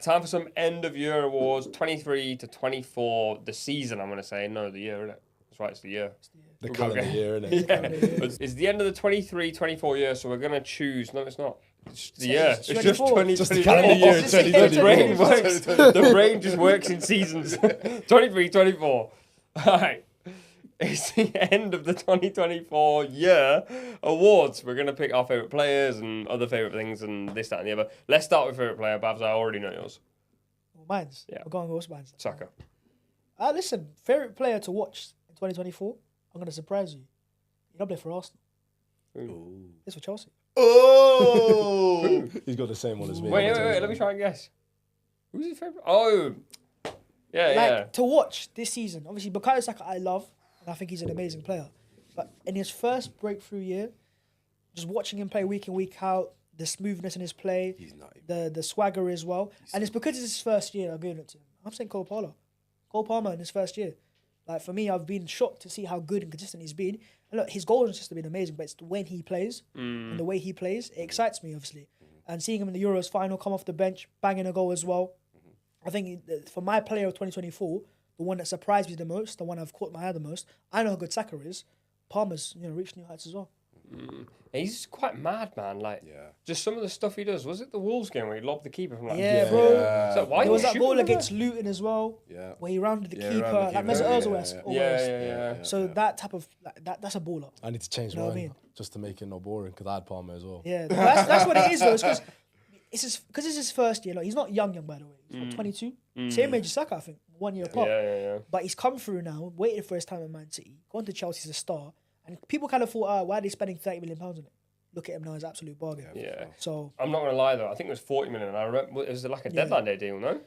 Time for some end of year awards. 23 to 24. The season, I'm gonna say. No, the year, isn't it? That's right. It's the year. The calendar year, isn't it? Yeah. It's the end of the 23-24 year, so we're gonna choose. No, it's not. It's the year. It's just 20. Just the calendar year. The brain works. The brain just works in seasons. 23-24. All right. It's the end of the 2024 year awards. We're going to pick our favourite players and other favourite things and this, that and the other. Let's start with favourite player. Babs, I already know yours. Well, mine's. Yeah. We're going to go mine's. Saka. Listen, favourite player to watch in 2024, I'm going to surprise you. You don't play for Arsenal. Ooh. It's for Chelsea. Oh! He's got the same one as me. Wait. Let me try and guess. Who's your favourite? Oh. Yeah. To watch this season, obviously, Bukayo Saka I love, and I think he's an amazing player. But in his first breakthrough year, just watching him play week in, week out, the smoothness in his play, He's nutty. the swagger as well. And it's because it's his first year I'm giving it to him. I'm saying Cole Palmer in his first year. Like, for me, I've been shocked to see how good and consistent he's been. And look, his goal has just been amazing, but it's when he plays and the way he plays, it excites me, obviously. And seeing him in the Euros final, come off the bench, banging a goal as well. I think for my player of 2024, the one that surprised me the most, the one I've caught my eye the most, I know how good Saka is. Palmer's, reached new heights as well. He's quite mad, man. Like, just some of the stuff he does. Was it the Wolves game where he lobbed the keeper from like... Yeah, bro. Yeah. So why There was you that goal shooting against Luton as well, Yeah. where he rounded the keeper, rounded the like Mesut keeper, Ozil. Yeah. So that type of, that's a baller. I need to change know what I mine mean? just to make it not boring because I had Palmer as well. Yeah, that's what it is though. It's because it's his first year. Like, he's not young by the way. He's what, 22. Same age as Saka, I think. 1 year apart. Yeah. But he's come through now, waited for his time at Man City, gone to Chelsea as a star, and people kind of thought, why are they spending £30 million on it? Look at him now, he's an absolute bargain. Yeah. So I'm not going to lie, though. I think it was 40 million. I remember it was like a deadline day deal, no?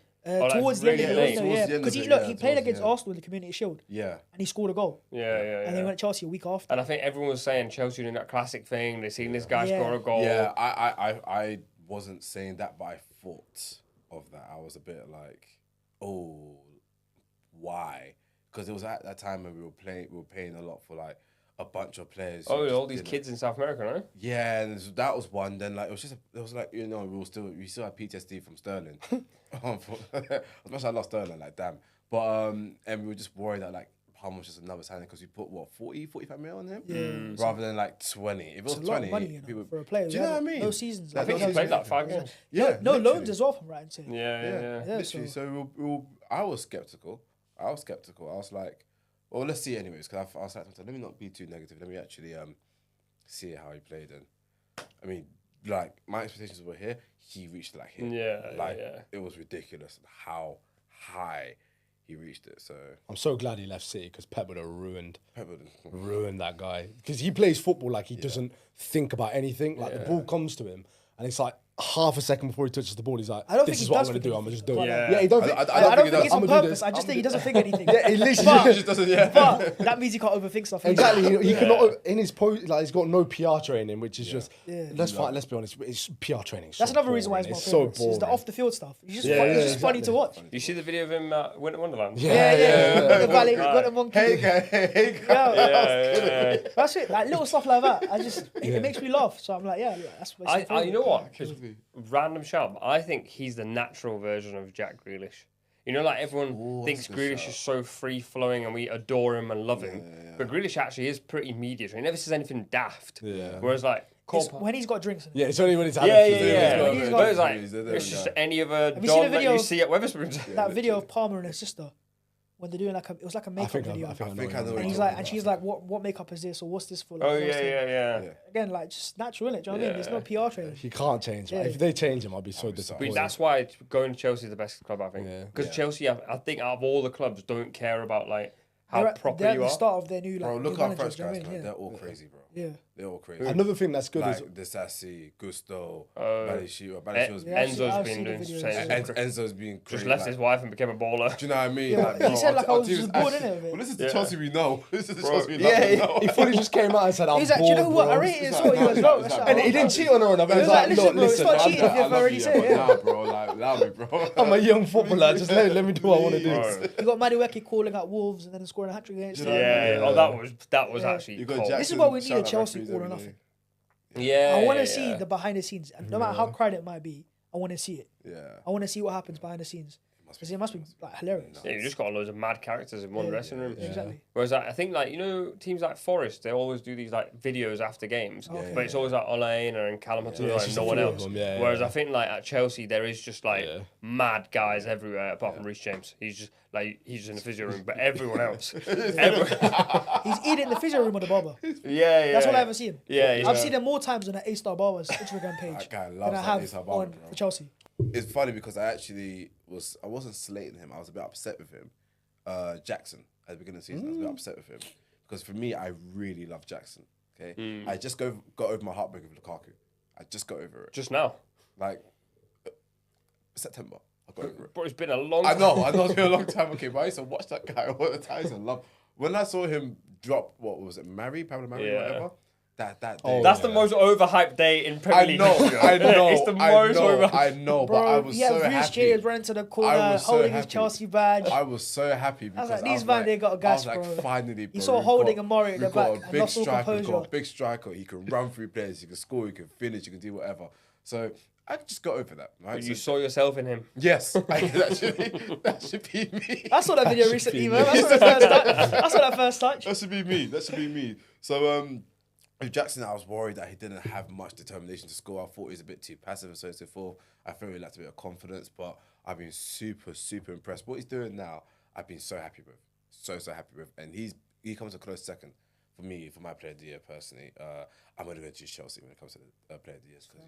towards the end of the really year, towards yeah. the end Because of he it, yeah, played towards against the end. Arsenal in the Community Shield, Yeah. and he scored a goal. Yeah. And then went to Chelsea a week after. And I think everyone was saying Chelsea doing that classic thing. They seen this guy score a goal. Yeah, I wasn't saying that, but I thought of that. I was a bit like, oh, why? Because it was at that time when we were paying a lot for like a bunch of players. Oh, all these kids in South America, no? Yeah, and that was one. Then like it was like we still had PTSD from Sterling. As much as I lost Sterling, like damn. But and we were just worried that like Palmer was just another signing because we put 45 mil on him, rather than like 20. If it was It's a lot 20, of money, people, for a player. Do you know what I mean? No seasons. I think he played like 5 games. Yeah, No literally. loans as well, from right and saying. Yeah. Literally. So I was skeptical. I was like, well, let's see anyways. Because I was like, let me not be too negative. Let me actually see how he played. And I mean, like my expectations were here. He reached like here. Yeah. It was ridiculous how high he reached it. So I'm so glad he left City because Pep would have ruined Pebble. that guy. Because he plays football like he doesn't think about anything. Like the ball comes to him and it's like half a second before he touches the ball, he's like, I don't this think is he what I'm does going to do. think I'm going to just anything. do it. Yeah. He don't I think... don't I don't think think it's he on does. I'm gonna do purpose. this. I just think he doesn't think anything. Yeah, he literally But- just doesn't. Yeah. But that means he can't overthink stuff. Exactly. He cannot in his post. Like he's got no PR training, which is just. Yeah. Let's be honest. It's PR training. That's another reason why it's my so favourite. It's the boring. off the field stuff. It's just, Yeah, just funny to watch. You see the video of him at Winter Wonderland? Yeah. The Valley, got him on Hey guy. Yeah. That's it. Like little stuff like that. It makes me laugh. So I'm like, that's what it's my You know favourite. what? Just random shout. But I think he's the natural version of Jack Grealish. You know, like everyone thinks that's a good Grealish shout. is so free flowing and we adore him and love him. But Grealish actually is pretty mediator. He never says anything daft. Yeah. Whereas like It's when he's got drinks in it. Yeah, it's only when it's Yeah. he's got- But it's like He's there, it's just yeah. any other Have you seen don a that video you of- see at Weatherspoons. That video of Palmer and his sister when they're doing it was like a makeup video. I think I know. think I know what what And you're he's you're like, and she's like, what makeup is this or what's this for? Like, Oh what's it? yeah. Again, like just natural, innit? Do you know what I mean? There's no PR training. He can't change. Yeah. If they change him, I'll be so But disappointed. that's why going to Chelsea is the best club, I think. Yeah. Because Chelsea, I think out of all the clubs, don't care about like how They're proper at you the are. start of their new Bro, like. look new at managers, French do you know guys, what I man. mean? They're all crazy, bro. Yeah. They're all crazy. Another thing that's good is Like Desassi, Gusto, Enzo's I've been seen the doing videos, same. yeah. Enzo's been crazy. Just left his wife and became a baller. Do you know what I mean? Yeah, Like, he bro, said, like, our I was team just is bored, actually- innit, of it? Well, this is the Chelsea we know. This is the Chelsea we yeah, know. he fully just came out and said, "I'm He's like, do you know bored, what? I bro." rate it. So he goes, no. And he didn't cheat on her. And I was like, listen, "Look, bro, it's listen, not cheating if I you've love already you, said but it. nah, bro, like, allow me, bro. I'm a young footballer. Just let me do what I want to do." Bro. You got Madueke calling out Wolves and then scoring a hat-trick against them. Yeah. Oh, that was actually You got cold. Jackson, This is what we need shout at out Chelsea, referees all or every nothing. day. Yeah. I want to see the behind the scenes. And no matter how crowded it might be, I want to see it. Yeah. I want to see what happens behind the scenes. Because it must be like hilarious. Yeah, you just got loads of mad characters in one dressing room. Exactly. Whereas I think like teams like Forest, they always do these like videos after games, but it's always like Olaina and Callum Hudson it's and just no the one three of else. them, yeah, Whereas yeah. I think like at Chelsea there is just like mad guys everywhere apart from Reece James. He's just in the physio room, but everyone else, He's either in the physio room or the barber. yeah, That's all I ever see him. Yeah, I've seen him more times on that A-Star Barber's Instagram page That guy than loves I that have A-Star Barber, on bro. for Chelsea. It's funny because I wasn't slating him. I was a bit upset with him. Jackson at the beginning of the season, I was a bit upset with him because for me, I really love Jackson. Okay, I just got over my heartbreak with Lukaku. I just got over it. just now. Like September, I got over it. Bro, it's been a long. I know it's been a long time. Okay, but I used to watch that guy all the time and love. When I saw him drop, what was it, Pablo Mari, Yeah. whatever. That day. That's the most overhyped day in Premier I League. know, history. I know, It's the most overhyped. I know, Bro, but I was so Reece happy. James ran to the I corner was so holding his happy. Chelsea badge. I was so happy because like, these man, they got a gas, I was like, bro. finally, bro. You saw we've Holding got- and Murray at the we've got back a and big lost all striker. We've got composure. a big striker. He can run through players. He can score. He can finish. He can do whatever. So I just got over that. Right? You So- saw yourself in him. yes, that should be me. I saw that video recently, man. I saw that first touch. That should be me. That should be me. So with Jackson, I was worried that he didn't have much determination to score. I thought he was a bit too passive and so on and so forth. I felt he lacked a bit of confidence, but I've been super, super impressed. What he's doing now, I've been so happy with. So happy with. And he comes a close second for me, for my player of the year personally. I'm going to go to Chelsea when it comes to the player of the year because, you know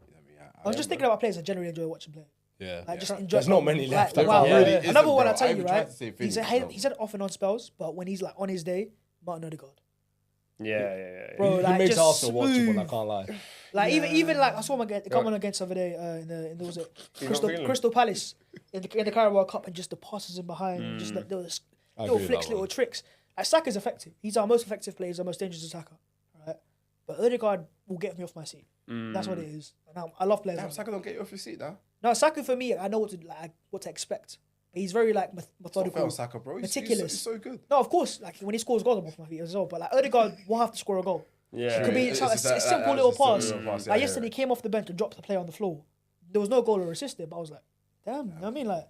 what I mean? I was just thinking about players I generally enjoy watching play. Yeah. Like, just enjoy. There's not many left. Like, wow. There really isn't, Another one bro. I tell I you, even tried right? to say He's Phoenix, had off and on spells, but when he's like on his day, Martin Odegaard. Yeah. Bro, He like, makes just Arsenal watchable, smooth. I can't lie. Like even like I saw him come on against the other day in the was it Crystal Palace in the Carabao Cup, and just the passes in behind, and just like those little agree with flicks, that little one. tricks. Like Saka's effective. He's our most effective player. He's our most dangerous attacker, right? But Odegaard will get me off my seat. That's what it is. And I love players. Damn, Like that. Saka don't get you off your seat now. No, Saka for me, I know what to expect. But he's very like Stop methodical, fail, Saka, bro. meticulous. He's so good. No, of course, like when he scores goals, I'm off my feet as well. But like Odegaard will have to score a goal. Yeah. It could be It's a that- simple that's little just a pass. little pass, Like yeah, yesterday, he came off the bench and dropped the player on the floor. There was no goal or assist there, but I was like, damn, you know what I mean? Like,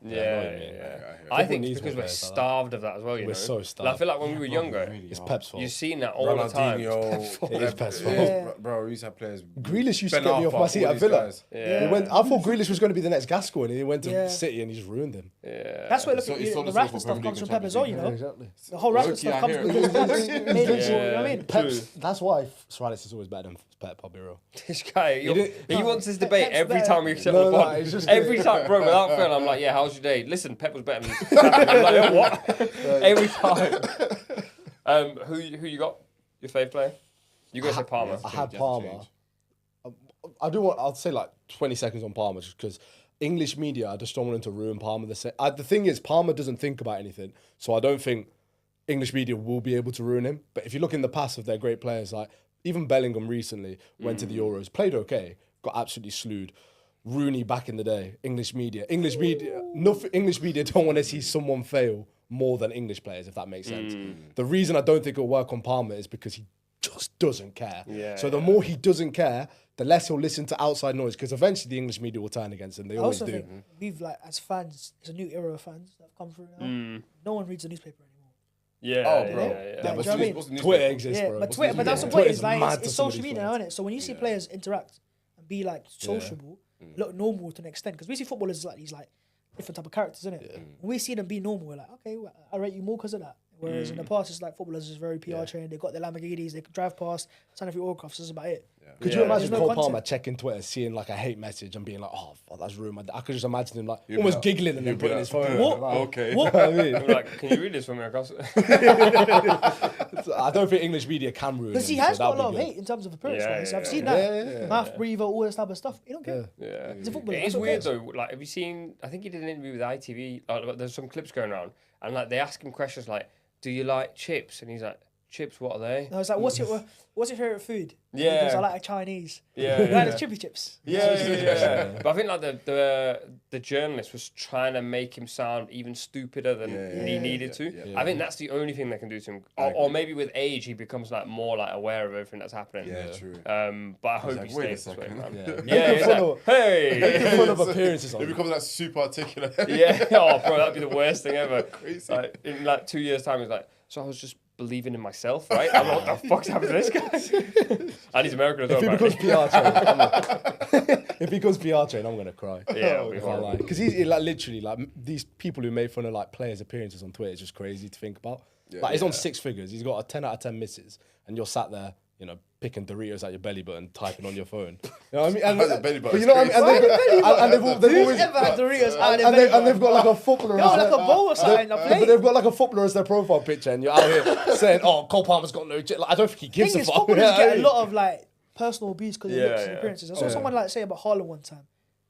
I think needs because more we're players like that. starved of that as well. You We're know, so Like, I starved. feel like when we were younger, It's Pep's fault. you've seen that all the time. Ronaldinho, It is Pep's fault. Yeah. Bro, we used to have players. Grealish used to Ben get me off Arfa, my seat all at these Villa. guys. Yeah. I thought Grealish was going to be the next Gascoigne, and he went to Yeah. City and he just ruined him. that's where He saw the the Rashford for stuff Premier comes League from and Pep as well, you Champions know? Exactly. The whole Rashford Low-key, stuff I comes hear because it. Pep's made him, you know what I mean? Pep's, that's why Suarez is always better than Pep, I'll be real. This guy, he wants this Pep- debate Pep's every better. time we set No, up no, on. it's just- Every time, bro, without fail, I'm like, yeah, how's your day? Listen, Pep was better than I'm like, what? Every time. Who you got? Your fave player? You gotta say Palmer. I had Change, Palmer. change. I'll say like 20 seconds on Palmer just because English media, I just don't want him to ruin Palmer. The thing is, Palmer doesn't think about anything, so I don't think English media will be able to ruin him. But if you look in the past of their great players, like even Bellingham recently went to the Euros, played okay, got absolutely slewed. Rooney back in the day, English media don't want to see someone fail more than English players, if that makes sense. The reason I don't think it'll work on Palmer is because he just doesn't care. So the more he doesn't care, the less he'll listen to outside noise, because eventually the English media will turn against him. They I always also do. think we've, like, as fans, it's a new era of fans that have come through now. No one reads the newspaper anymore. Yeah. Oh, bro. Yeah, Yeah, do you what's know what I mean? what's the newspaper? Twitter exists, Yeah, bro. but Twitter, but that's the point. Twitter's Is like mad it's to some social of these media players. now, isn't it? So when you see players interact and be like sociable, look normal to an extent, because we see footballers like these like different type of characters, isn't it? When we see them be normal, we're like, okay, well, I rate you more because of that. Whereas in the past, it's like footballers is very PR trained. They got their Lamborghinis, they could drive past, sign a few autographs. That's about it. Could you imagine There's no Cole content. Palmer checking Twitter, seeing like a hate message and being like, "Oh, fuck, that's ruined my day." I could just imagine him like You'd be almost like- giggling and then you'd be putting like, his phone. What? Like, Okay. What? I mean, I'm like, can you read this for me across? I don't think English media can ruin him. Because he so has got a that'd be lot of good. hate in terms of appearance. Yeah, wise. yeah, I've yeah. seen Yeah, that. yeah, yeah. Mouth breather, all this type of stuff. He don't care. Yeah. He's a footballer. It is that's what weird cares. though. Like, have you seen? I think he did an interview with ITV. Like, there's some clips going around, and like they ask him questions like, "Do you like chips?" And he's like, chips, what are they? I was like, what's your favorite food? And he Yeah. goes, I like Chinese. Yeah, Like, yeah. there's chippy chips. Yeah. But I think like the journalist was trying to make him sound even stupider than he needed to. yeah. I think that's the only thing they can do to him. Or maybe with age he becomes like more like aware of everything that's happening. Yeah, true. But I hope like, he wait a stays this way, second. man. Yeah. Yeah, he's like, Full of- hey. full of appearances on It becomes like super articulate. Yeah. Oh, bro, that'd be the worst thing ever. Crazy. Like, in like 2 years' time, he's like, so I was just believing in myself, right? I'm like, what the fuck's happened to this guy? And he's American as well, If he becomes apparently. PR trained, if he becomes PR trained, I'm gonna cry. Yeah, it'll be horrible. Because he's like literally like these people who make fun of like players' appearances on Twitter is just crazy to think about. Like he's on 6 figures, he's got a 10 out of 10 misses, and you're sat there, you know, picking Doritos at your belly button, typing on your phone. You know what I mean? And, The belly but button's you know what I mean? And they've Who's always ever had Doritos out and, and they've got like a footballer. Yo, as like their- a bowl or something. but they've got like a footballer as their profile picture, and you're out here saying, "Oh, Cole Palmer's got no." Like, I don't think he gives Thing a is, fuck. footballers You know what I get a mean? lot of like personal abuse because of Yeah, looks and yeah. appearances. I saw someone like say about Haaland one time.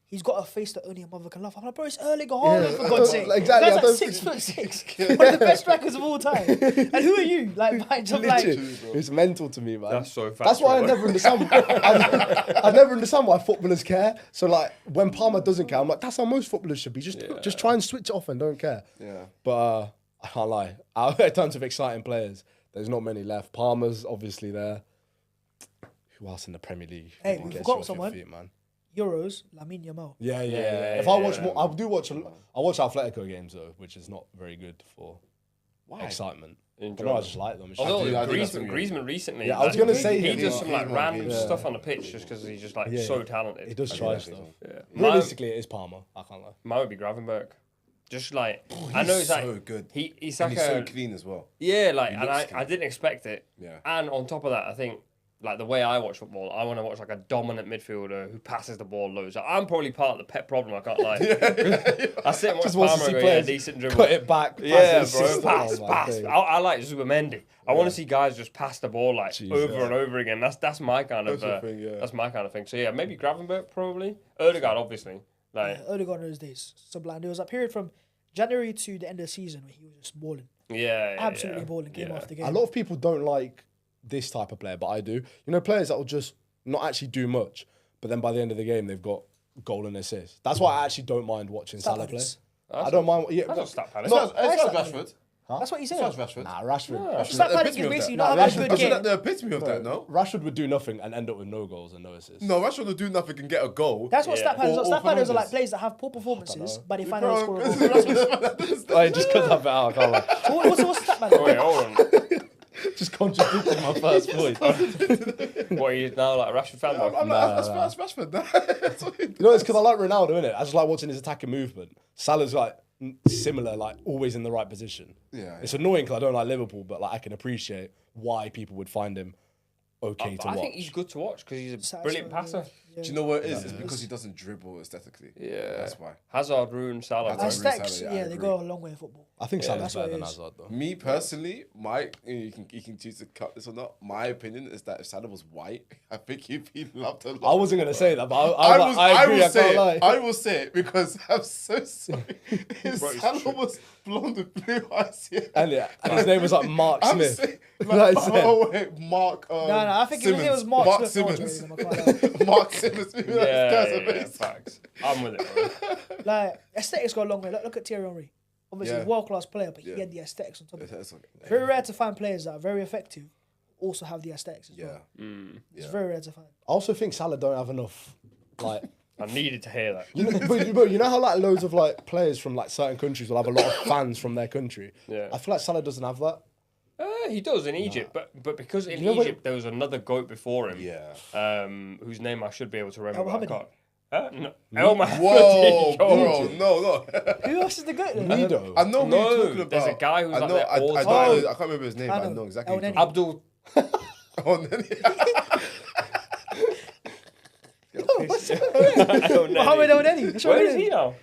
He's got a face that only a mother can love. I'm like, bro, it's Erling Haaland for God's sake. Exactly, I That's don't like think- 6'6", one of the best strikers of all time. And who are you? Like, behind some like, Literally, it's mental to me, man. That's so That's why I factual, never understand. I never understand why footballers care. So like when Palmer doesn't care, I'm like, that's how most footballers should be. Just try and switch it off and don't care. Yeah. But I can't lie. In terms of exciting players, there's not many left. Palmer's obviously there. Who else in the Premier League? Hey, really we gets forgot you off your someone. feet, man? Euros, Lamine Yamal. Yeah. Yeah, If I yeah, watch yeah. more, I do watch. I watch Atletico games though, which is not very good for Why? excitement. Enjoy No, I them. just like them. It's Although just- I do that to Griezmann recently, Yeah, I was gonna say he he- does some like Griezmann random games. stuff on the pitch just because he's just like Yeah. so talented. he does I try do stuff. that. Yeah. Realistically, it is Palmer. I can't lie. Mine would be Gravenberg. Just like I know he's so like good. he's And like he's so a clean as well. yeah like and looks I didn't expect it. Yeah. And on top of that, I think like the way I watch football, I want to watch like a dominant midfielder who passes the ball loads. Like, I'm probably part of the pet problem. I can't lie. I sit and watch Just wants to Palmer see and go, yeah, players decent dribble. cut it back. Yeah, pass it, bro, assist. pass, Oh, my pass. days. I like Zubimendi. I want to see guys just pass the ball like Jesus. over and over again. That's my kind of That's your thing, yeah. that's my kind of thing. So yeah, maybe Gravenberg probably. Odegaard obviously. Like Odegaard in those days. Sublime. There was a period from January to the end of the season where he was just balling. yeah, Absolutely yeah. balling game Yeah. after game. A lot of people don't like this type of player, but I do. You know, players that will just not actually do much, but then by the end of the game they've got goal and assist. That's why I actually don't mind watching Stat Salah play. padders. I don't mind. Yeah, That's not stat padding. No, It's not That's Rashford. That's what he said. It's not Rashford. nah, Rashford. Stat the padding epitome is of basically that. not Nah, having a Rashford- good Isn't that game. the epitome of that, no? Rashford would do nothing and end up with no goals and no assists. No, Rashford will do nothing and get a goal. That's what Yeah. stat padders are. Or Stat padders are like Fernandes. players that have poor performances, but they find a Bro, way to score a goal. I just cut that bit out. I can't lie. What's stat padder? Oh, wait, hold on. Just contradicting my first point. What are you now like a Rashford fan? I'm like, that's Rashford. That's what he You know, it's because I like Ronaldo, innit? I just like watching his attacking movement. Salah's like similar, like always in the right position. Yeah, It's annoying because I don't like Liverpool, but like I can appreciate why people would find him okay to I watch. think he's good to watch because he's a Satisfying, brilliant passer. yeah. Do you know what it is? It's because he doesn't dribble aesthetically. Yeah, That's why. Hazard ruined Salah. Hazard bro. ruined Aesthetics, Salah, yeah, I yeah, they agree. go a long way in football. I think Salah's that's better what than it is. Hazard, though. Me personally, you can choose to cut this or not. My opinion is that if Salah was white, I think he'd be loved a lot. I wasn't going to say that, but I agree, I can't lie. I will say it because I'm so sorry. If Bro, it's Salah true. was blonde with blue eyes, yeah. And his name was like Mark I'm Smith. saying, Like I said. oh wait, Mark. No, I think his name was Mark Mark Smith. Simmons. No, I can't lie. Mark Simmons. Yeah, That's yeah, amazing. facts. I'm with it, bro. Like aesthetics go a long way. Look at Thierry Henry. Obviously, Yeah. world class player, but he Yeah. had the aesthetics on top of it. That's okay. Very rare to find players that are very effective, also have the aesthetics as Yeah. well. It's very rare to find. I also think Salah don't have enough, like... I needed to hear that. You know, but you know how like loads of like players from like certain countries will have a lot of fans from their country. Yeah. I feel like Salah doesn't have that. He does in Egypt, but because in You know what- Egypt there was another goat before him, Yeah. whose name I should be able to remember. El but I Mohammadi. can't. No. El Mohammadi, Whoa, yo. bro, no. Who else is the goat? then? Nido. I know who No, you're talking about. there's a guy who's I like know, there all the I time. can't remember his name, I but I know. know exactly El who you're Neni. talking Abdul. about. Oh, Neni. Mohamed El Neni. That's what Where it is he now?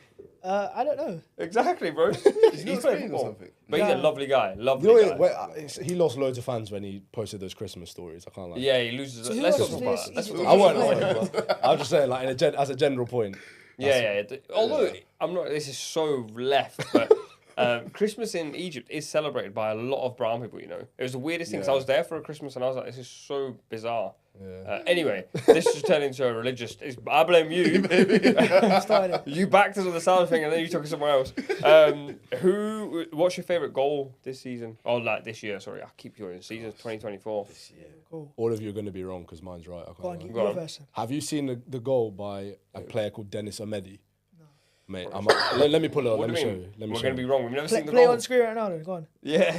I don't know. Exactly, bro. Is he He's not playing Spain or football. something? But he's a No. lovely guy. You Lovely know, guy. he lost loads of fans when he posted those Christmas stories. I can't lie. Yeah, he loses. So who Let's else talk is about this? that. Let's Is talk it- I about won't. that. But I'm just saying, like as a general point. Yeah. Although I'm not. This is so left, but Christmas in Egypt is celebrated by a lot of brown people, you know. It was the weirdest thing, 'cause I was there for a Christmas and I was like, this is so bizarre. Anyway, this just turned into a religious... I blame you. You backed us on the Salah thing and then you took us somewhere else. What's your favourite goal this season? Oh, like this year, sorry. I keep hearing season 2024. This year. Cool. All of you are going to be wrong because mine's right. I Go on, can't lie. give your version. Have you seen the goal by a player called Dennis Ahmedi? Mate, let me pull it up. What Let do me you show mean? you. We're going to be wrong. We've never seen the Play goal. on screen right now, then. Go on. Yeah.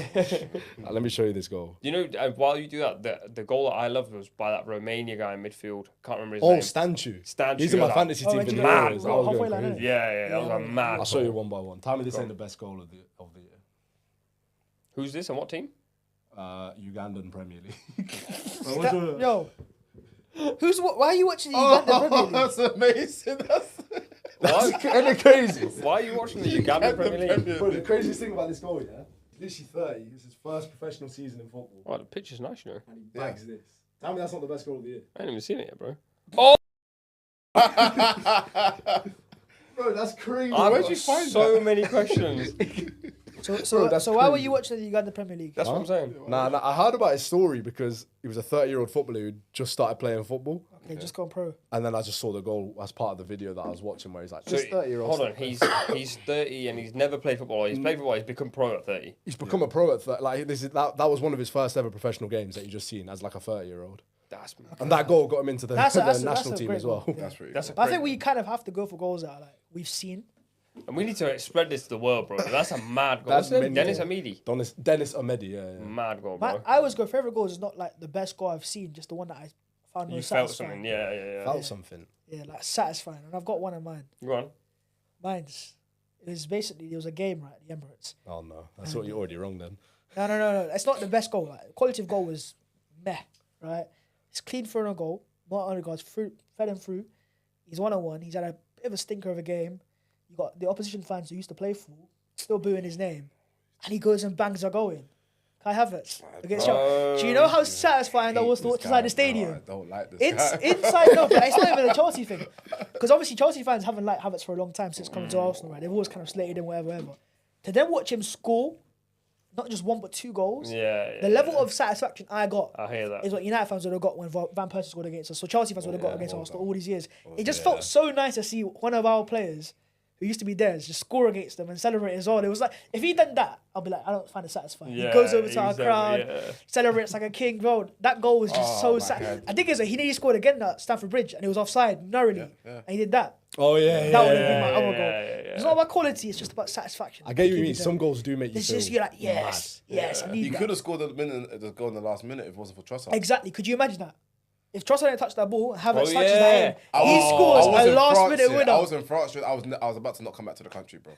Let me show you this goal. You know, while you do that, the goal that I loved was by that Romania guy in midfield. Can't remember his name. Stanchu. He's in my fantasy team where'd for you the go? Mad. Euros. I was Halfway going line, crazy. innit? Yeah, that was a mad. I'll show you goal. one by one. Tell me this ain't the best goal of the year. Who's this and what team? Ugandan Premier League. Yo. Why are you watching the Uganda Premier League? That's amazing. Isn't it crazy? Why are you watching the Uganda Premier League? Bro, the craziest thing about this goal, yeah, literally 30. It's his first professional season in football, Oh, the pitch is nice, you know. and he bags this. Tell me that's not the best goal of the year. I ain't even seen it yet, bro. Bro, that's crazy. Where'd you find so many questions? So why were you watching the Uganda Premier League? That's what I'm saying. Nah, I heard about his story because he was a 30-year-old footballer who just started playing football. Okay, just gone pro. And then I just saw the goal as part of the video that I was watching where he's like, So, this 30-year-old. hold on, he's 30 and he's never played football. He's played football. He's become pro at 30. He's become a pro at 30. Like, that was one of his first ever professional games that you just seen as like a 30-year-old. That's And that goal got him into the, That's a national team great as well. goal, yeah. That's pretty. that's a Cool. But I great think we kind of have to go for goals that are like we've seen. and we need to spread this to the world, bro. That's a mad goal. That's What's his name? mental. Dennis Amidi. Dennis Ahmedi, yeah. Mad goal, bro. I always go favorite goals is not like the best goal I've seen, just the one that I found You most felt satisfying. something, yeah. Felt something. Yeah, like satisfying. And I've got one in mind. Go on. It was basically there was a game right at the Emirates. Oh no, that's what you're already wrong then. No. It's not the best goal. Like, the quality of goal was meh, right? It's clean for a goal. Not only guys fed him through. He's 1-on-1. He's had a bit of a stinker of a game. You got the opposition fans who used to play for still booing his name, and he goes and bangs a goal in. Kai Havertz against Chelsea. Do you know how satisfying that was to watch inside the stadium? I don't like this guy. Inside, no, but it's not even a Chelsea thing. Because obviously Chelsea fans haven't liked Havertz for a long time since coming to Arsenal, right? They've always kind of slated him, whatever. To then watch him score, not just one but 2 goals. Yeah. The level of satisfaction I got I hear that. is what United fans would have got when Van Persie scored against us. So Chelsea fans would have got against Arsenal all these years. It just felt so nice to see one of our players who used to be theirs just score against them and celebrate as well. It was like, if he'd done that, I'll be like, I don't find it satisfying. Yeah, he goes over to our exactly, crowd, yeah. celebrates like a king, bro. That goal was just so my sad. God. I think he nearly scored again at Stamford Bridge and it was offside narrowly. And he did that. Oh yeah, That would have been my other goal. yeah. It's not about quality, it's just about satisfaction. I get what you mean. Some goals do make you It's feel just, you're like, yes, I need You that. could have scored the goal in the last minute if it wasn't for Trossard. Exactly. Could you imagine that? If Trossard didn't touch that ball, Havertz Oh, touches yeah. that in, he scores I was a in last France, minute yeah. winner. I was in France. I was about to not come back to the country, bro.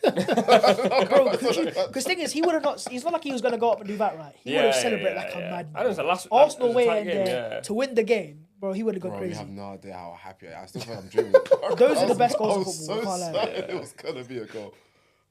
Because thing is, he would have not. It's not like he was going to go up and do that right. He would have celebrated like a madman. I know it's the last Arsenal it was a way tight in game, there yeah. to win the game, bro. He would have gone Bro, you crazy. have no idea how happy I am. I still feel like I'm dreaming. Those are the best goals I of was football, so I can't lie. excited it was gonna be a goal.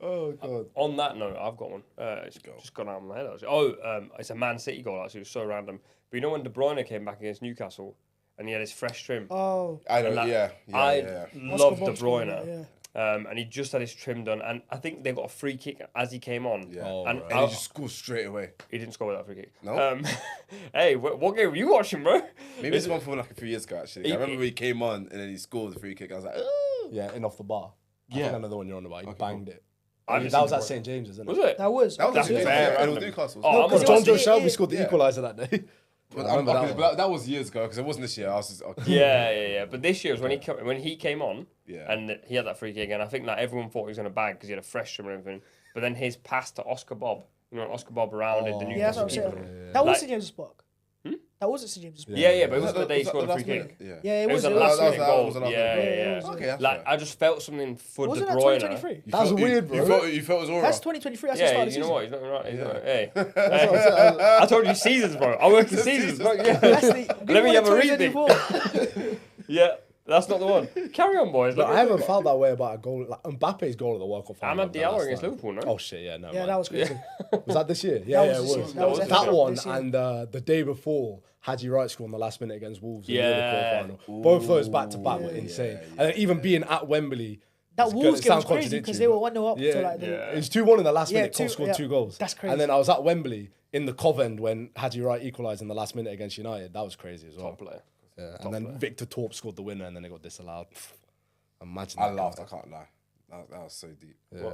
Oh god. On that note, I've got one. It's just gone out of my head. Actually. It's a Man City goal. Actually, it was so random. But you know when De Bruyne came back against Newcastle and he had his fresh trim. Oh, I know. And that- Yeah. I love Oscar De Bob scored Bruyne. that, And he just had his trim done, and I think they got a free kick as he came on. Yeah. Oh, and right. And he just scored straight away. he didn't score with that free kick. No? Hey, what game were you watching, bro? Maybe it's one from like a few years ago. Actually, I remember when he came on and then he scored the free kick. I was like, oh. Yeah, in off the bar. I think I know the one you're on about. He banged it. I haven't That was seen at De Bruyne. St James's, isn't it? Was it? that was. That was That's yeah, fair, yeah, it was random. Newcastle. Oh, I'm Because on John the Joe Yeah, Shelby yeah. scored the Yeah. equaliser that day. But I remember okay, that but one. that was years ago because it wasn't this year. I was just okay. Yeah. But this year was when he came on, Yeah. and he had that free kick, and I think like everyone thought he was going to bag because he had a fresh trim and everything. But then his pass to Oscar Bob, Oscar Bob rounded the Yeah, that's Newcastle what I'm saying. keeper. That was Like- St James's Park. That wasn't St James's Park. Yeah, but it was that the day he was scored that the last free minute? kick. Yeah. Yeah, It was a it last that was minute the goal. last minute. Yeah. Okay, that's Like fair. I just felt something for Wasn't De that Bruyne. 2023? That was weird, bro. You felt his aura. That's 2023. That's the start Yeah, of the you know season. what? He's not right. He's Yeah. not, hey, That's what I'm saying. I told you seasons, bro. I work in seasons, bro. Yeah. That's the, Let me have a read. 2024. Yeah, that's not the one. Carry on, boys. But I haven't felt that way about a goal. Like Mbappe's goal at the World Cup final. Ahmad Diallo against Liverpool, no? Oh shit, yeah, no. Yeah, man. that was crazy. Was that this year? Yeah, That it was was. this year. That was That definitely one this year. and the day before, Haji Wright scored on the last minute against Wolves in the Yeah. Euro quarter final. Both those back to back were Yeah. insane. And then even being at Wembley That It's Wolves good. It game was sounds crazy because contradictory, they were but- 1-0 up Yeah, to like the. yeah. It was 2-1 in the last Yeah, minute. Klopp scored 2 goals. That's crazy. And then I was at Wembley in the Cov End when Haji Wright equalised in the last minute against United. That was crazy as well. Top player. Yeah. And then Victor Torp scored the winner, and then it got disallowed. Imagine. I that. laughed. I can't lie. That was so deep. Yeah.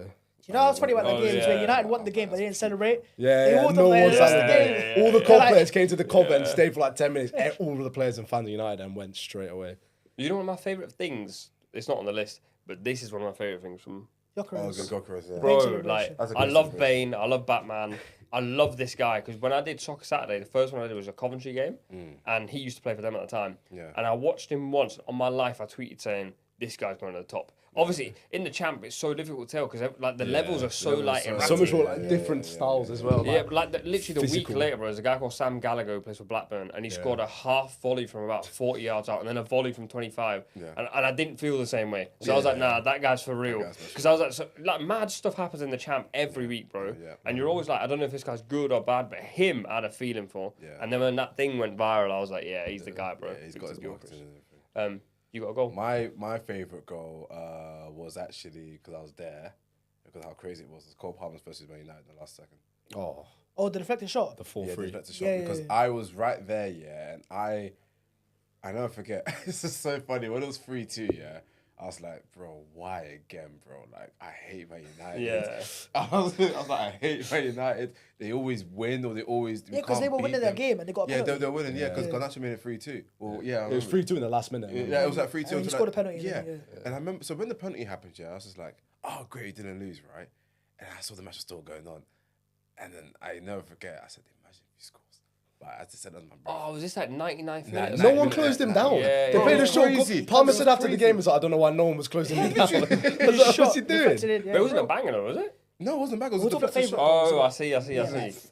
You know what's funny about that Oh, game is when yeah. United won the game but they didn't celebrate. Yeah, They yeah. walked No up there one and lost the celebrated. game. All the They're Cov like- players came to the Cov End, stayed for like 10 minutes. All of the players and fans of United and went straight away. You know one of my favourite things? It's not on the list, but this is one of my favourite things from Oh, Gyökeres. good Gyökeres, yeah. Bro, celebration. like, That's a I good love celebration. Bane, I love Batman, I love this guy because when I did Soccer Saturday, the first one I did was a Coventry game, and he used to play for them at the time. Yeah. And I watched him once on my life. I tweeted saying, "This guy's going to the top." Obviously, in the champ, it's so difficult to tell because like the levels are so levels like so- erratic. So much more like Yeah, different yeah, styles yeah, as well. Yeah, Like, like literally the physical. week later, bro, there's a guy called Sam Gallagher who plays for Blackburn, and he scored a half volley from about 40 yards out, and then a volley from 25, and I didn't feel the same way. So I was like, nah, that guy's for real. guy's for Because I was like, so, like mad stuff happens in the champ every week, bro, Yeah. and you're always like, I don't know if this guy's good or bad, but him I had a feeling for. And then when that thing went viral, I was like, yeah, he's the guy, bro. Yeah, he's got his Victor marketing Gyökeres. and everything. You got a goal? My favourite goal was actually because I was there, because how crazy it was. It's Cole Palmer's versus Man United in the last second. oh, Oh, the deflected shot. the Yeah, 4-3. deflected shot Yeah, yeah, because yeah. I was right there, yeah, and I never forget. This is so funny. When it was 3-2, yeah, I was like, bro, why again, bro? Like, I hate Man United. Yeah. I was like, I hate Man United. They always win or they always. Yeah, because they were winning their game and they got a Yeah, penalty. they're winning. Yeah, because Yeah. Garnacho made it 3-2. Well, yeah, I It was remember. 3-2 in the last minute. Yeah, it was like 3-2. And he until scored like- a penalty, Yeah. didn't he? And I remember, so when the penalty happened, yeah, I was just like, oh, great, he didn't lose, right? And I saw the match was still going on. And then I never forget, I said, imagine if he scores. But I just said under my breath. Oh, was this like 99th Nah, minute? nah. No one closed him down. Yeah, They yeah. played a Bro, short. crazy. Palmer It said was after the crazy. game, "Was like, I don't know why no one was closing him down." I was like, Shot, What's he doing? deflected it, yeah. But it wasn't a banger though, was it? No, it wasn't bad. It was We're a talking deflected favourite shot. goals. Oh, I see.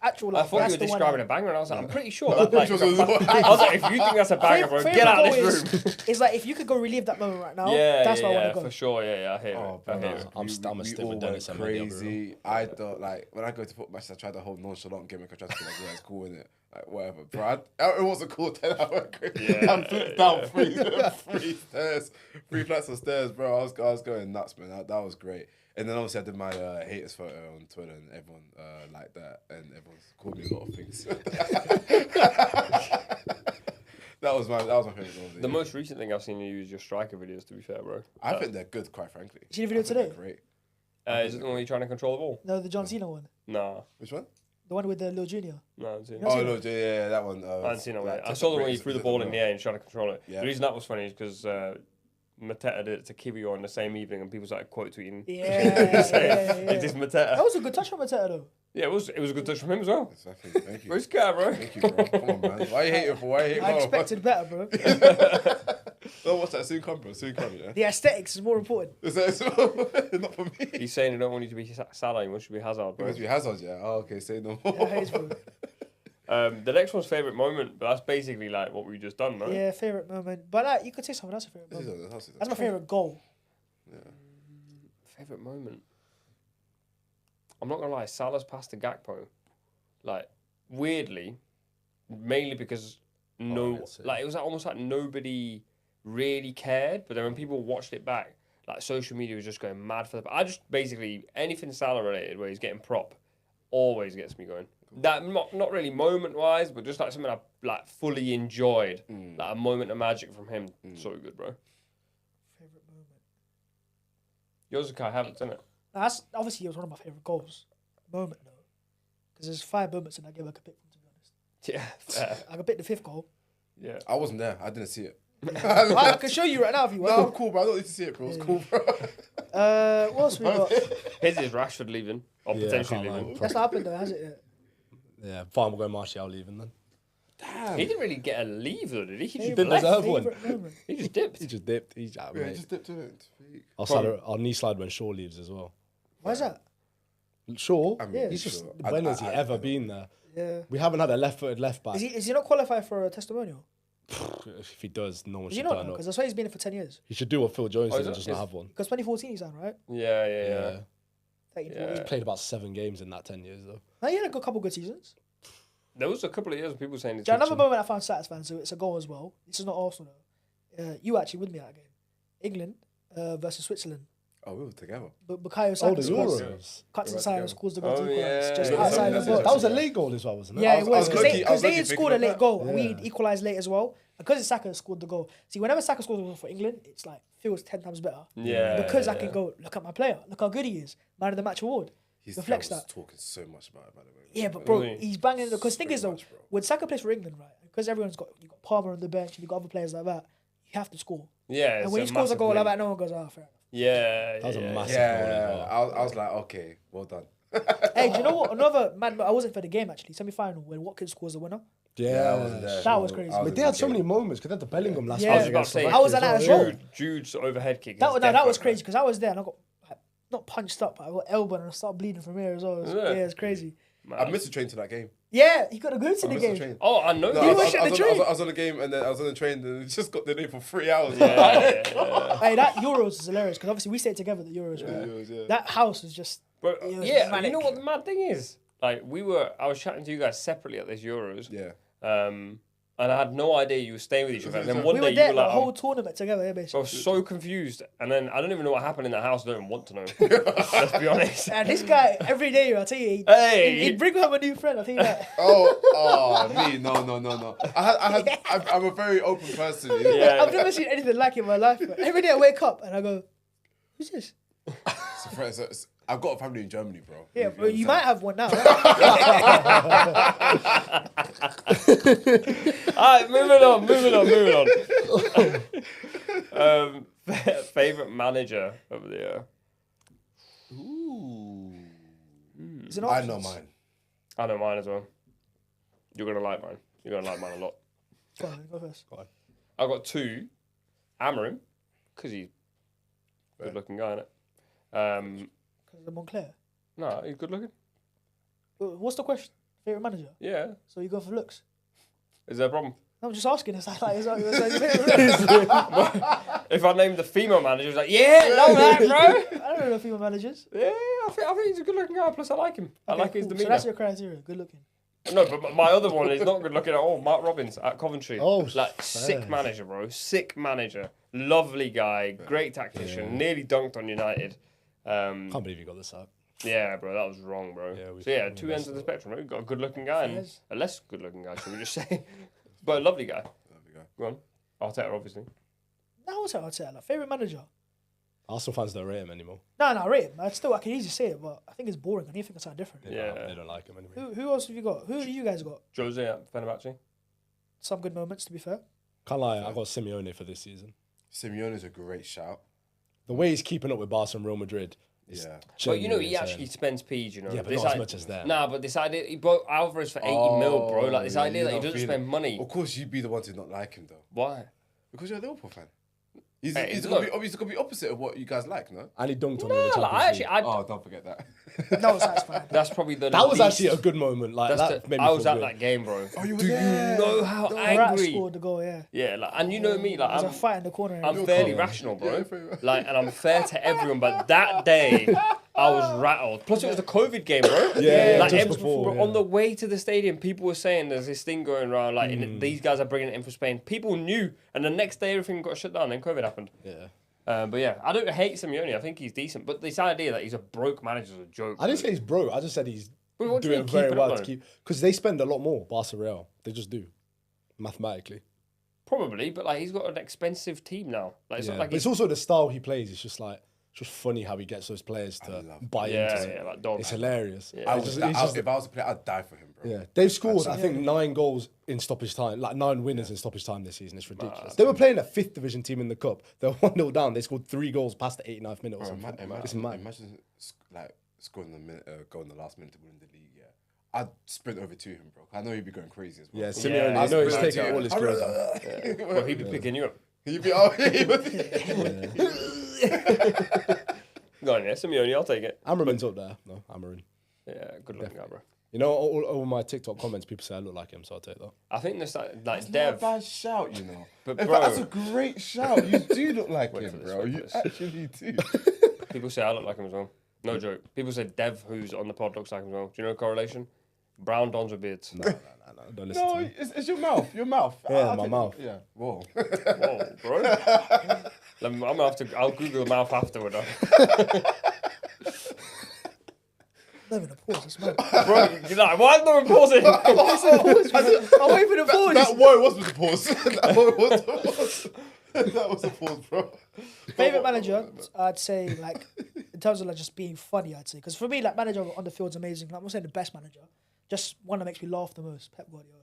Actual, I like, thought you that's were the one describing I- a banger, and I was like, I'm pretty sure that's like. Which was- I was like, if you think that's a banger, bro, Favourite get out of goal this is- room. It's like if you could go relive that moment right now, Yeah, that's where I yeah, want to go. for sure. Yeah, I hear Oh, it. I bro, hear it. I'm we stick with all Dennis went and Mendy, bro. crazy. I thought, like, when I go to football matches, I try the whole nonchalant gimmick. I try to be like, yeah, it's cool, innit? Like, whatever. Bro, it wasn't cool. Then I went crazy. Yeah, I flipped down three stairs, 3 flights of stairs, bro. I was going nuts, man. That was great. And then obviously I did my haters photo on Twitter, and everyone liked that, and everyone's called me a lot of things. that was my favorite goal. The most recent thing I've seen you use your striker videos. To be fair, bro. I think they're good, quite frankly. See the video I think they're today? Great. Is it the one where you're trying to control the ball? No, the John Cena one. Nah, Which one? The one with the Lil Junior. no, I haven't seen it. That's Oh it. no, yeah, that one. I haven't seen it like, yet. I Test saw the of one where you Brits, threw the is it ball in not? the air and tried to control it. Yeah. The reason that was funny is because Mateta did it to Kivio on the same evening, and people started quote tweeting. Yeah, saying, yeah. "Is this That Mateta?" was a good touch from Mateta though. Yeah, it was a good touch from him as well. Exactly. Thank you. Where's guy, bro? Thank you, bro. Come on, man. Why you hating for? Why you hating I for? expected better, bro. Don't watch that. Soon come, bro. Soon come, yeah. The aesthetics is more important. Is that not for me? He's saying he don't want you to be Salah, he wants you to be Hazard, It bro. must be Hazard, yeah. Oh, okay. Say no Yeah, more. hates, bro. The next one's favourite moment, but that's basically like what we've just done, man. Yeah, favorite moment. But like, you could say something else. A favorite moment. That's my favorite goal. Favourite moment? I'm not gonna lie, Salah's pass to Gakpo. Like, weirdly, mainly because that's it. it was like, almost like nobody really cared, but then when people watched it back, like social media was just going mad for the. I just basically anything Salah related where he's getting prop always gets me going. That not really moment wise, but just like something I like fully enjoyed, like a moment of magic from him. So good, bro. Favorite moment. Yours is Kai Havertz, isn't it? Now, that's obviously it was one of my favorite goals. Moment though, because there's 5 moments in that game I could pick from. To be honest, Yeah, fair. I could pick the 5th goal. Yeah. I wasn't there. I didn't see it. I can show you right now if you No, I'm want. cool, bro. I don't need to see it, bro. It's cool, bro. What else we got? His is Rashford leaving or Yeah, potentially I can't leaving. lie. That's not happened though, has it? Yet? Yeah, fine. We'll go Martial leaving then. Damn. He didn't really get a leave though, did he? He just, didn't left. deserve one. Favorite moment. He just dipped. He just dipped. He's out, Yeah, mate. just dipped in it. I'll knee slide when Shaw leaves as well. Why is that? Shaw? I mean, Yeah. He's just. sure. When has he ever been there? Yeah. We haven't had a left-footed left back. Is he not qualified for a testimonial? If he does, no one Is should he not? turn up. Because that's why he's been here for 10 years. He should do what Phil Jones Oh, did is and it- just not is- have one. Because 2014 he's on, right? Yeah. 13, Yeah. 14. Played about 7 games in that 10 years though. No, he had a couple good seasons. There was a couple of years of people saying it's Do you know another moment I found satisfying? So it's a goal as well. This is not Arsenal though. You actually with me at that game. England versus Switzerland. Oh, we were together. But Bukayo Oh, Saka the scores, Euros. cuts Right inside and together. scores the goal to Oh, equalise, yeah. just Yeah, outside the that's box. That was a late goal as well, wasn't it? Yeah, I it was was because lucky- I was they lucky had thinking scored a of late that. goal and we Yeah. equalised late as well. Because Saka scored the goal. See, whenever Saka scores a goal for England, it's like feels 10 times better. Yeah. Because I can go look at my player, look how good he is, man of the match award. His Reflects dad was that. talking so much about it, by the way. Yeah, but bro, Really? he's banging. Because thing is though, much, bro. when Saka plays for England, right? Because everyone's got you got Palmer on the bench and you got other players like that, you have to score. Yeah. And when he scores a goal like that, no one goes, "Ah, fair enough." Yeah. That was a massive Yeah, goal as well. I was like, okay, well done. Hey, do you know what? Another man, I wasn't for the game actually. Semi-final when Watkins scores the winner. Yeah, I wasn't there. That was crazy. I But they had so many moments because they had the Bellingham last Yeah. night I was about against to say, Slovakia I was at that as well. Jude's overhead kick. That is was that was definitely- crazy because I was there and I got like, not punched up, but I got elbowed and I started bleeding from here as well. It was- Yeah. yeah, it's crazy. I missed the train to that game. Yeah, he got to go to I the missed the game. train. Oh, I know. No, You I, were was, at I, the was, train. I was on the game and then I was on the train and just got there for 3 hours. Hey, that Euros is hilarious because obviously we stayed together at the Euros. Right? Yeah. That house was just But It was yeah, you manic. know what the mad thing is? Like I was chatting to you guys separately at this Euros. Yeah. And I had no idea you were staying with each other. And then one we day were you there were the like, whole tournament together. Yeah, I basically. was so confused. And then I don't even know what happened in the house. I don't even want to know. Let's be honest. And this guy every day, I tell you, Hey! he'd bring home a new friend. I tell you that. Me? No. I'm a very open person. You know? Yeah. I've never seen anything like it in my life. But every day I wake up and I go, "Who's this?" I've got a family in Germany, bro. Yeah, but you might have one now. Alright, moving on. Favorite manager of the year. Ooh. It's an I option. know mine. I know mine as well. You're gonna like mine. You're gonna like mine a lot. Go first. I got two. Amarim, because he's a good looking guy, innit? Because of Montclair. No, he's good looking. What's the question? Favorite manager? Yeah. So you go for looks? Is there a problem? I'm just asking. It's like is that your favorite? If I named the female manager, it's like, yeah, love that, bro. I don't know female managers. Yeah, I think he's a good looking guy. Plus, I like him. I like his cool. So demeanour. that's your criteria. Good looking. No, but my other one is not good looking at all. Mark Robbins at Coventry. Oh, like sick fair. manager, bro. Sick manager. Lovely guy. Great tactician. Nearly dunked on United. Can't believe you got this out. Yeah, bro, that was wrong, bro. Yeah, we So yeah, fucking two messed ends of the up. spectrum. Right? We've got a good looking guy and Yes. a less good looking guy, should we just say? But a lovely guy. Go on. Arteta, obviously. No, what's that? I'd say like favorite manager. Arsenal fans don't rate him anymore. No, I rate him. I can easily say it, but I think it's boring. I need to think of something different. Yeah. They don't like him anyway. Who else have you got? Who do you guys got? Jose at Fenerbahce. Some good moments, to be fair. Can't lie, I got Simeone for this season. Simeone is a great shout. The way he's keeping up with Barca and Real Madrid. Yeah. But you know, genuinely he insane. actually spends peas, you know. Yeah, but This not as i- much as them. Nah, but this idea, he bought Alvarez for 80 mil, bro. Like, this yeah, idea you that he don't doesn't feel spend it. money. Of course, you'd be the one to not like him, though. Why? Because you're a Liverpool fan. He's Hey, going look. to be opposite of what you guys like, no? And he dunked on Nah, me in the like, Champions League. I Oh, don't forget that. That was satisfying. that's probably the That was least- actually a good moment. Like that's that the- made me I was feel at good. that game, bro. Oh, you were Do there? you know how Rat angry? scored the goal, yeah. Yeah, like, and you know me, like, There's a I'm, fight in the corner. I'm and fairly calm. rational, bro. Yeah, fair enough. Like, and I'm fair to everyone, but that day, I was rattled. Plus, it was the COVID game, bro. Yeah, like, just every- before, bro, on yeah. the way to the stadium, people were saying there's this thing going around, like, these guys are bringing it in for Spain. People knew, and the next day, everything got shut down, then COVID happened. Yeah. But yeah, I don't hate Simeone. I think he's decent. But this idea that he's a broke manager is a joke. I didn't say he's broke. I just said he's But what do you doing mean, very keep it well up, to though? keep. Because they spend a lot more, Barca Real. They just do. Mathematically. Probably, but like he's got an expensive team now. Like it's Yeah. not like But it's also the style he plays. It's just like, it's just funny how he gets those players to buy yeah, into it. yeah, like dog. It's hilarious. Yeah. I It's would, just- it's just- if I was a player, I'd die for him, bro. Yeah, they've scored, I think, 9 goals in stoppage time, like 9 winners in stoppage time this season. It's ridiculous. They were playing a 5th division team in the cup. They were 1-0 down. They scored 3 goals past the 89th minute or Bro, something. It's imagine, mad. imagine like scoring the minute, goal in the last minute to win the league. Yeah, I'd sprint over to him, bro. I know he'd be going crazy as well. Yeah, Simeone, Yeah, I know he's sprint taking to all you. his growth. Well, he'd be picking you up. He'd be, oh, he would. Go on, yeah, Simeone, I'll take it. Amarin's up there. No, Amarin. Yeah, good looking guy, bro. You know, all my TikTok comments, people say I look like him, so I'll take that. I think there's like That's not a Dev. bad shout, you know. But In bro- fact, that's a great shout. You do look like Wait him, for this, bro. wait You for this. actually do. People say I look like him as well. No joke. People say Dev, who's on the pod, looks like him as well. Do you know correlation? Brown dons with beards. No, don't listen No, to me. it's your mouth. Your mouth. Yeah, I my think- mouth. Yeah. Whoa. Whoa, bro. I'm gonna have to. I'll Google the mouth afterward. Not even a pause. It's mad. Bro, you're like, why is no one pausing? I'm waiting for the pause. That word was the pause. That word was the pause. That was a pause, bro. Favorite manager, I'd say, like, in terms of like just being funny, I'd say, because for me, like, manager on the field's amazing. Like, I'm not saying the best manager, just one that makes me laugh the most. Pep Guardiola.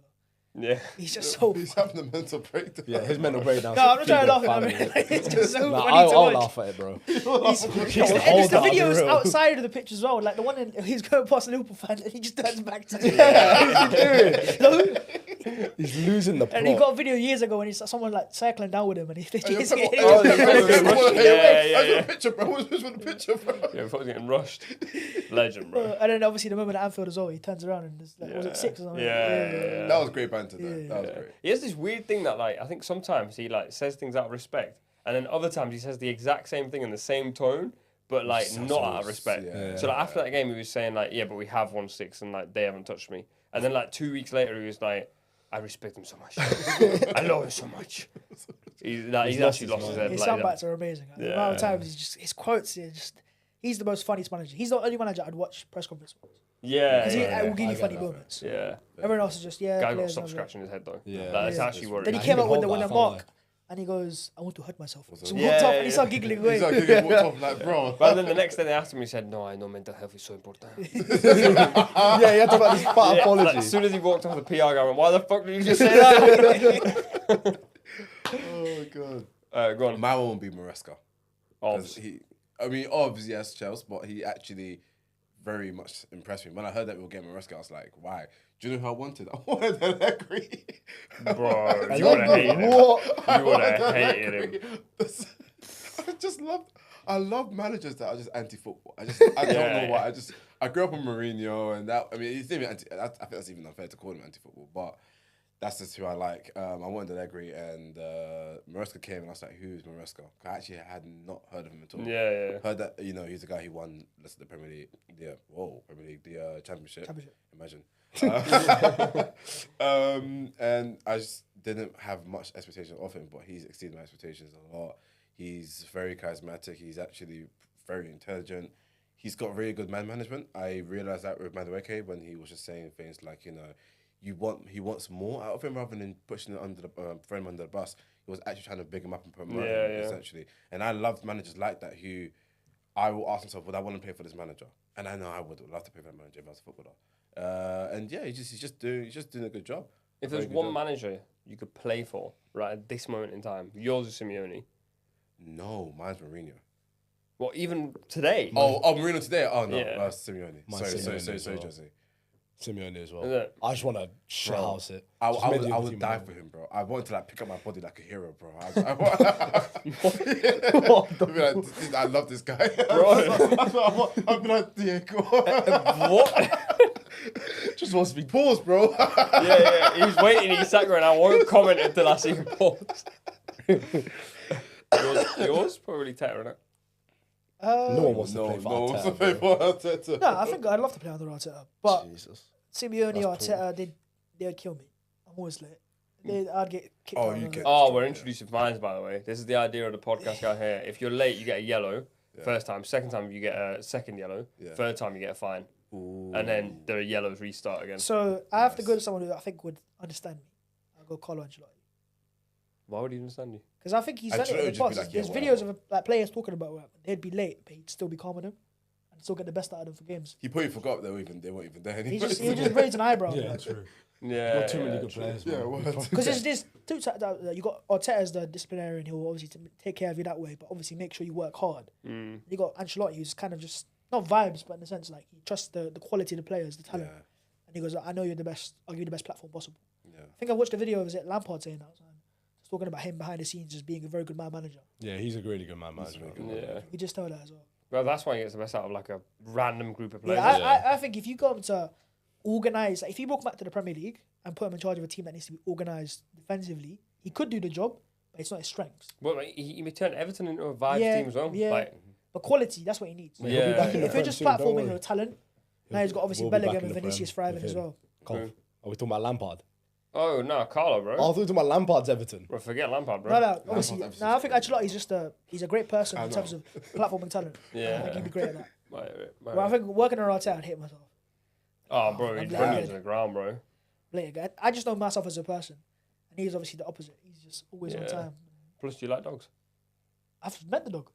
Yeah. He's just so. He's having a mental breakdown. Yeah, his mental breakdown. No, I'm not trying to laugh at him. It's just so Nah, funny to I'll watch. laugh at it, bro. And hold it's that, the I'll be videos real. outside of the pitch as well. Like the one he's going past the Liverpool fan and he just turns back to He's losing the plot. And he got a video years ago when he's someone like circling down with him and he just Oh, yeah, I got a picture, bro. What's with the picture, bro? Yeah, fucking getting rushed. Legend, bro. And then obviously the moment at Anfield as well, he turns around and there's like, was it 6 or something? Yeah. That was great banter, though. Yeah. That was great. He has this weird thing that, like, I think sometimes he like says things out of respect, and then other times he says the exact same thing in the same tone, but like Sounds not out of so- respect. yeah. So like, after that game, he was saying like, yeah, but we have won 6, and like they haven't touched me. And then like 2 weeks later, he was like, I respect him so much. I love him so much. He's actually lost his head. His like sound that. bites are amazing. Like, the amount of times his quotes, he's the most funniest manager. He's the only manager I'd watch press conference with. Yeah, Because yeah, he will give I you get funny that. moments. yeah. Everyone else is just, Guy got to players stop love it. scratching his head though. Yeah. Like, that's Yeah. actually worrying. Then he I came can out with hold the that, I mark can't and he goes, I want to hurt myself. So he Yeah, walked off yeah. and he started giggling away. He's like, getting walked off, like, bro. But then the next day they asked him, he said, "No, I know mental health is so important." Yeah, he had to make this fat Yeah, apology. like, as soon as he walked off the PR guy, I went, "Why the fuck did you just say that?" Oh, God. Go on. My one would be Maresca. Obs. Obviously, yes, Chelsea, but he actually very much impressed me. When I heard that we were getting Maresca, I was like, why? Do you know who I wanted? I wanted Allegri. Bro, you would have hated him. What? You would have hated him. I love managers that are just anti-football. I don't know why. I grew up on Mourinho, and that, I mean, he's even I think that's even unfair to call him anti-football, but that's just who I like. I wanted Allegri, and Maresca came, and I was like, who is Maresca? I actually had not heard of him at all. Yeah. Heard that, he's the guy who won the Premier League, the Championship. Imagine. And I just didn't have much expectation of him, but he's exceeded my expectations a lot. He's very charismatic. He's actually very intelligent. He's got really good man management. I realized that with Madueke when he was just saying things like, he wants more out of him rather than pushing it under throwing him under the bus. He was actually trying to big him up and promote him, essentially. And I loved managers like that who I will ask myself, would I want to play for this manager? And I know I would love to play for that manager if I was a footballer. And yeah, he's just doing a good job. If there's one manager you could play for right at this moment in time, yours is Simeone. No, mine's Mourinho. Well, even today. Oh, Mourinho today? Oh, no, Yeah. Simeone. Mine's Sorry, Simeone as well. Jose. Simeone as Is well. it? I just want to shithouse it. I Just make the would other team die win. for him, bro. I wanted to pick up my body like a hero, bro. I love this guy, bro. I'd be like, Diego. What? Just wants to be paused, bro. yeah. He was waiting. He sat there, and I won't comment until I see him pause. yours probably Teta, innit? No one wants to play for Arteta, bro. Arteta. No, I think I'd love to play under Arteta. But Jesus. Simeone or That's Arteta, they'd kill me. I'm always late. I'd get kicked Oh, out. you of get- the- Oh, we're introducing fines, by the way. This is the idea of the podcast guy here. If you're late, you get a yellow. First time. Second time, you get a second yellow. Yeah. Third time, you get a fine. Ooh. And then the yellows restart again. So I have to go to someone who I think would understand me. I'll go Carlo Ancelotti. Why would he understand you? Because I think he's done it Ancelotti in would the just be past. like, There's yeah, videos of like players talking about where they'd be late, but he'd still be calm with them and still get the best out of them for games. He probably forgot they weren't even there anymore. He just raised an eyebrow. Yeah, true. Yeah. Got too many good true. players. Yeah, man. what? Because there's two types. You got Arteta as the disciplinarian, who will obviously take care of you that way, but obviously make sure you work hard. Mm. You got Ancelotti, who's kind of just not vibes, but in the sense like he trusts the quality of the players, the talent, Yeah. and he goes, "I know you're the best. I'll give you the best platform possible." Yeah. I think I watched a video of Lampard saying that. Just talking about him behind the scenes, just being a very good man manager. Yeah, he's a really good man manager. Yeah. You just know that as well. Well, that's why he gets the best out of like a random group of players. Yeah, I think if you got him to organise, like if you brought him back to the Premier League and put him in charge of a team that needs to be organised defensively, he could do the job, but it's not his strengths. Well, he turned Everton into a vibes Yeah, team as well. yeah. Like, But quality, that's what he needs. He'll be back in the If you're Prem just soon, don't platforming worry. your talent, now he's got obviously We'll be back Bellingham in and the Prem Vinicius with thriving as him. well. Cov. Are we talking about Lampard? Oh no, Carlo, bro. I was talking about Lampard's Everton. Bro, forget Lampard, bro. No, obviously. Lampard's No, I think Ancelotti's just he's a great person I in know. terms of platforming talent. Yeah. I think he'd be great at that. Right. But I think working around Arteta, I'd hit myself. Oh, bro, he'd I'm bring you glad. to the ground, bro. Later, I just know myself as a person, and he's obviously the opposite. He's just always on Yeah. time. Plus, you like dogs. I've met the dog.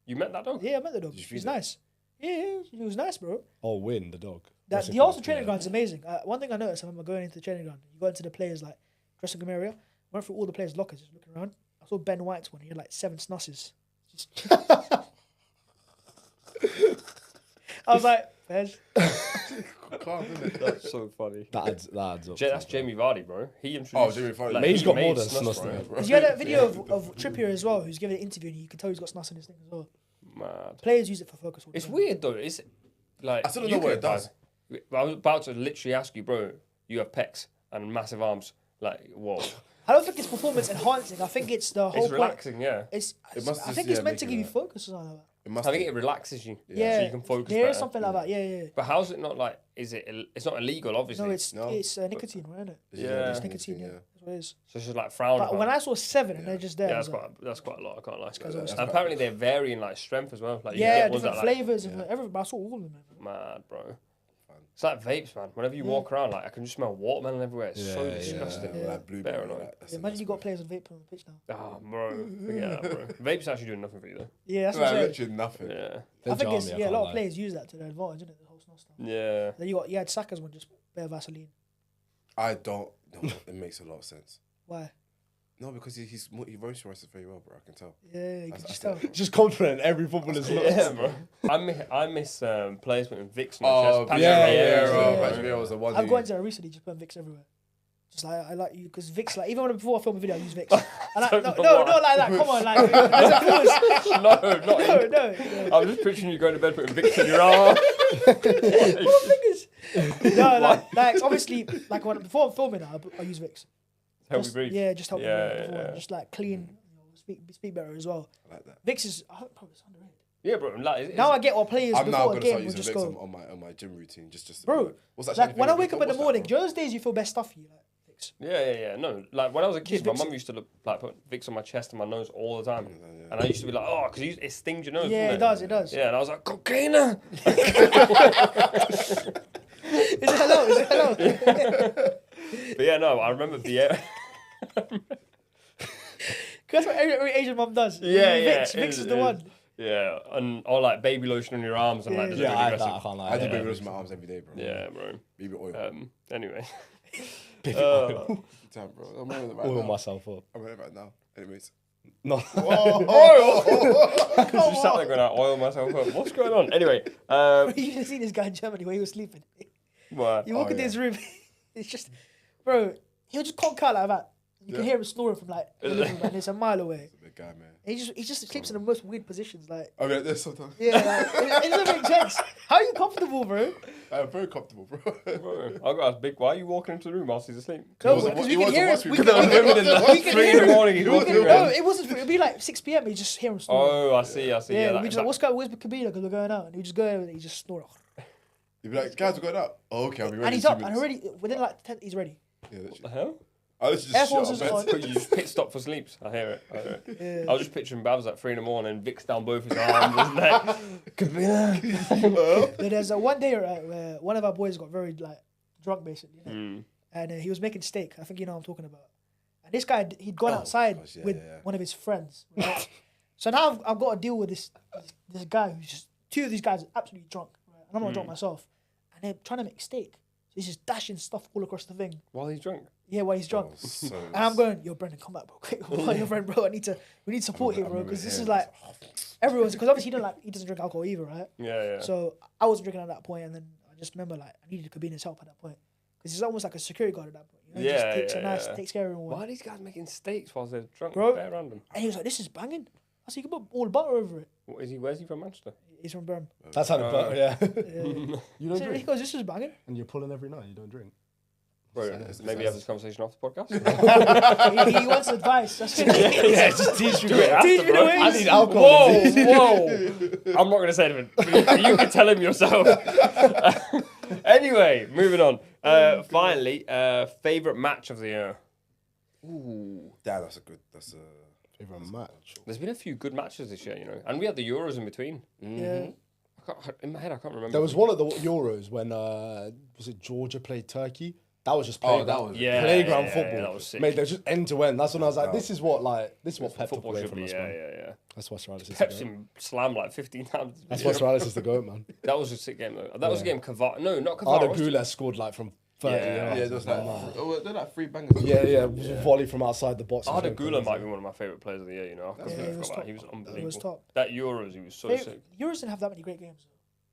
You met that dog? Yeah, I met the dog. Did you He's feed it? nice. Yeah, he was nice, bro. Oh, Win, the dog. That, Rest in the Arsenal peace, training yeah. ground is amazing. One thing I noticed, I remember going into the training ground, you go into the players' like dressing room area, went through all the players' lockers, just looking around. I saw Ben White's one. He had like 7 snusses. Just I was like, Fez. Calm, isn't it? That's so funny. That adds up. That's Jamie Vardy, bro. He introduced. Oh, Jamie Vardy. Like, He's he got made more than snus, snus bro. there. Because you had that video of Trippier as well, who's giving an interview, and you can tell he's got snus in his thing as well. Mad. Players use it for focus. all the It's time. weird though. It's like I still don't know what it does. I was about to literally ask you, bro. You have pecs and massive arms. Like, whoa. I don't think it's performance enhancing. I think it's the whole It's relaxing, yeah. It's. It must I just, think it's yeah, meant to make give you you focus or something like that. It must I think be. it relaxes you. Yeah, So you can focus there is better. something like that. Yeah. But how's it not like? Is it? It's not illegal, obviously. No, it's No. nicotine, right? Isn't it? Yeah. It's nicotine. Yeah, that's what it is. So it's just like frowned But upon. when I saw 7 and they're just there, yeah, I that's was like, quite a lot. I can't lie. always And apparently they're varying like strength as well. Like you yeah, get ones different that, like, flavors and everything. But I saw all of them. Man. mad, bro. It's like vapes, man. Whenever you walk around, like I can just smell watermelon everywhere. It's so Yeah, disgusting. Yeah. Like blueberry. Better or not? Like, that's Yeah, the imagine best you got one. players on vape on the pitch now. Oh, bro. Forget that, bro. Vapes actually doing nothing for you, though. Yeah, that's Like, what I'm saying. literally nothing. Yeah. I think it's, Jamie, yeah, a can't lot lie. of players use that to their advantage, isn't it? The whole snot stuff. Yeah. Then you had Saka's one, just bare Vaseline. I don't. No, it makes a lot of sense. Why? No, because he moisturizes very well, bro. I can tell. Yeah, you can That's- just that's tell. Just confident every footballer's Yeah, bro. I miss players putting Vicks on Oh, their chest. Patrick yeah, Vieira, yeah, bro. yeah. Patrick Vieira was the one. I've who- got into that recently, just putting Vicks everywhere. Just like I like you because Vicks, like even before I film a video, I use Vicks. And like, Don't no, know no, why. not like that. Come on, like there's a pause. No, not you. No. I'm just picturing you going to bed putting Vicks in your arm. No, like obviously, like before I'm filming, I use Vicks. Help me Just- breathe. Yeah, just help me Yeah, breathe before, yeah. just like clean, speak better as well. I like that. Vicks is probably it's underrated. Yeah, bro. Like, Now I get what players I'm now before a gonna game start will using just Vicks go. on my gym routine. Just Bro, what's that? Like shiny when I thing? wake up in the What's that, morning, bro? do you know those days you feel best stuffy? Like Vicks. Yeah. No, like when I was a kid, my Vicks- mum used to like put Vicks on my chest and my nose all the time, and I used to be like, oh, because it stings your nose. Yeah, doesn't it does. Yeah, and I was like, cocaine. Is it hello? But yeah, no, I remember the. That's what every Asian mum does. Yeah, Vicks. yeah, Vicks is the one. Yeah, and or like baby lotion on your arms and like Yeah, the Yeah, I really had that. I aggressive. can't lie. I do yeah. baby lotion in my arms every day, bro. Yeah, bro. Baby oil. Anyway. Time, bro. I'm wearing it right Oil now. myself up. I'm wearing it right now. Anyways. No. Oil! Just sat there going, I oil myself up. What's going on? Anyway. You should have seen this guy in Germany where he was sleeping. What? You walk Oh, into yeah. his room, it's just, bro, he'll just conk out like that. You can hear him snoring from like the living room, and it's a mile away. Big guy, man. And he just sleeps in the most weird positions, like I mean, there's sometimes. yeah, like, it doesn't make sense. How are you comfortable, bro? I'm very comfortable, bro. Bro, I got ask Big, why are you walking into the room whilst he's asleep? No, wasn't- because he we can wasn't hear him. watching We me. can, Because I was women in the we can 3 in hear the him. morning. He's We walking can, no, around. it wasn't. It'd be like 6 p.m. You just hear him snoring. Oh, I see. yeah, Yeah, we like, just like, what's going? Where's Kabila? Because we're going out, and he just go over and he just snore. You'd be like, guys, we're going out. Oh, okay, I'll be ready. And he's in 2 up, and minutes. already within like 10, he's ready. Yeah, what the literally. hell? I literally Air just shit Force on is bed. on. But you just pit stop for sleeps. I hear it. I hear it. Yeah. I was just picturing Babs at 3 in the morning, Vicks down both his arms, and like, Kabila. There's one day right, where one of our boys got very like drunk basically, and he was making steak. I think you know what I'm talking about. And this guy, he'd gone outside gosh, yeah, with yeah. one of his friends. Right? So now I've got to deal with this guy who's just 2 of these guys are absolutely drunk, right? And I'm not drunk myself, and they're trying to make steak. So he's just dashing stuff all across the thing. While he's drunk. Yeah, while he's drunk. So, And I'm going, yo, Brendan, come back, bro, quick. Call your friend, bro. We need support here, bro, because this is like everyone's. Because obviously he doesn't drink alcohol either, right? Yeah. So I wasn't drinking at that point, and then I just remember like I needed Kabina's help at that point because he's almost like a security guard at that point. You know? He just takes care of everyone. Why are these guys making steaks whilst they're drunk? Bro. Bare random. And he was like, "This is banging." I said, "You can put all the butter over it." What is he? Where's he from? Manchester. He's from Birmingham. That's how the yeah. Yeah. You don't So he drink, goes, "This is banging." and you're pulling every night. You don't drink. Bro, maybe have this conversation off the podcast. he wants advice. That's it. Yeah, just teach me. Teach me the ways. I need alcohol. Whoa. I'm not going to say anything. You can tell him yourself. Anyway, moving on. Finally, favorite match of the year. Ooh, Damn, that's a Favorite match. there's been a few good matches this year, you know, and we had the Euros in between. Yeah. In my head, I can't remember. There was one at the Euros when was it Georgia played Turkey? That was just playground, that was- playground yeah, football. that was sick. Mate, they're just end to end. That's when I was like, this is what Pep took Football away should from be, us, yeah, man. yeah. That's why Sir Alex is the Pep's goat. him slammed like 15 times. That's why Sir Alex is the goat, man. That was a sick game though. That was a game Cavara. No, not Arda Cavara. Güler scored like from 30 Yeah. yards. Yeah, there's like, they're like 3 bangers. Yeah, volley from outside the box. Arda Güler might be one of my favourite players of the year, you know. I Yeah, completely he was forgot about top. him. He was unbelievable. He was top. That Euros, he was so sick. Euros didn't have that many great games.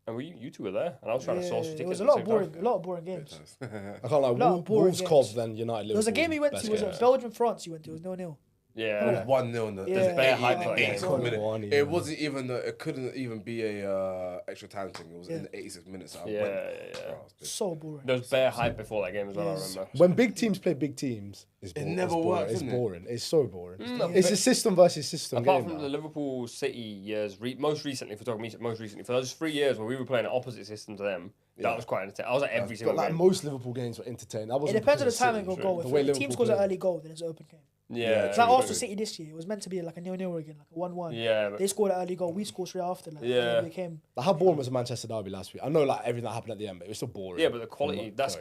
And you two were there, and I was trying to source tickets. It was a at the lot of same time. boring, a lot of boring games. I can't like lot of boring Wolves, games. Cov, then United. Liverpool. There was a game he went best to. Was game. it Belgium, France? He went to. It was 0-0. Yeah. It was 1-0 in the There's bare hype for that 86th game. minute. One, yeah. It wasn't even. It couldn't even be a extra time thing. It was in the 86th minutes. So I Yeah, went. yeah. Oh, it was big. So boring. There was bare hype before that game as well, Yes. I remember. When big teams play big teams, it's boring. never it's boring. works, It's isn't it? boring. It's so boring. No, It's but- a system versus system Apart game. from now. the Liverpool City years, most recently, if we're talking most recently, for those 3 years where we were playing an opposite system to them, that was quite entertaining. I was at every But single like game. most Liverpool games were entertaining. That It wasn't depends on the because of timing City. of goal. The If way the team Liverpool scores an played. early goal, then it's an open game. Yeah, It's like true. Arsenal City this year. It was meant to be like a 0-0 again, like a 1-1. Yeah, but They scored an early goal. We scored straight after. Like, Yeah. It became. Like how boring was the Manchester derby last week? I know like everything that happened at the end, but it was still boring. yeah, but the quality that's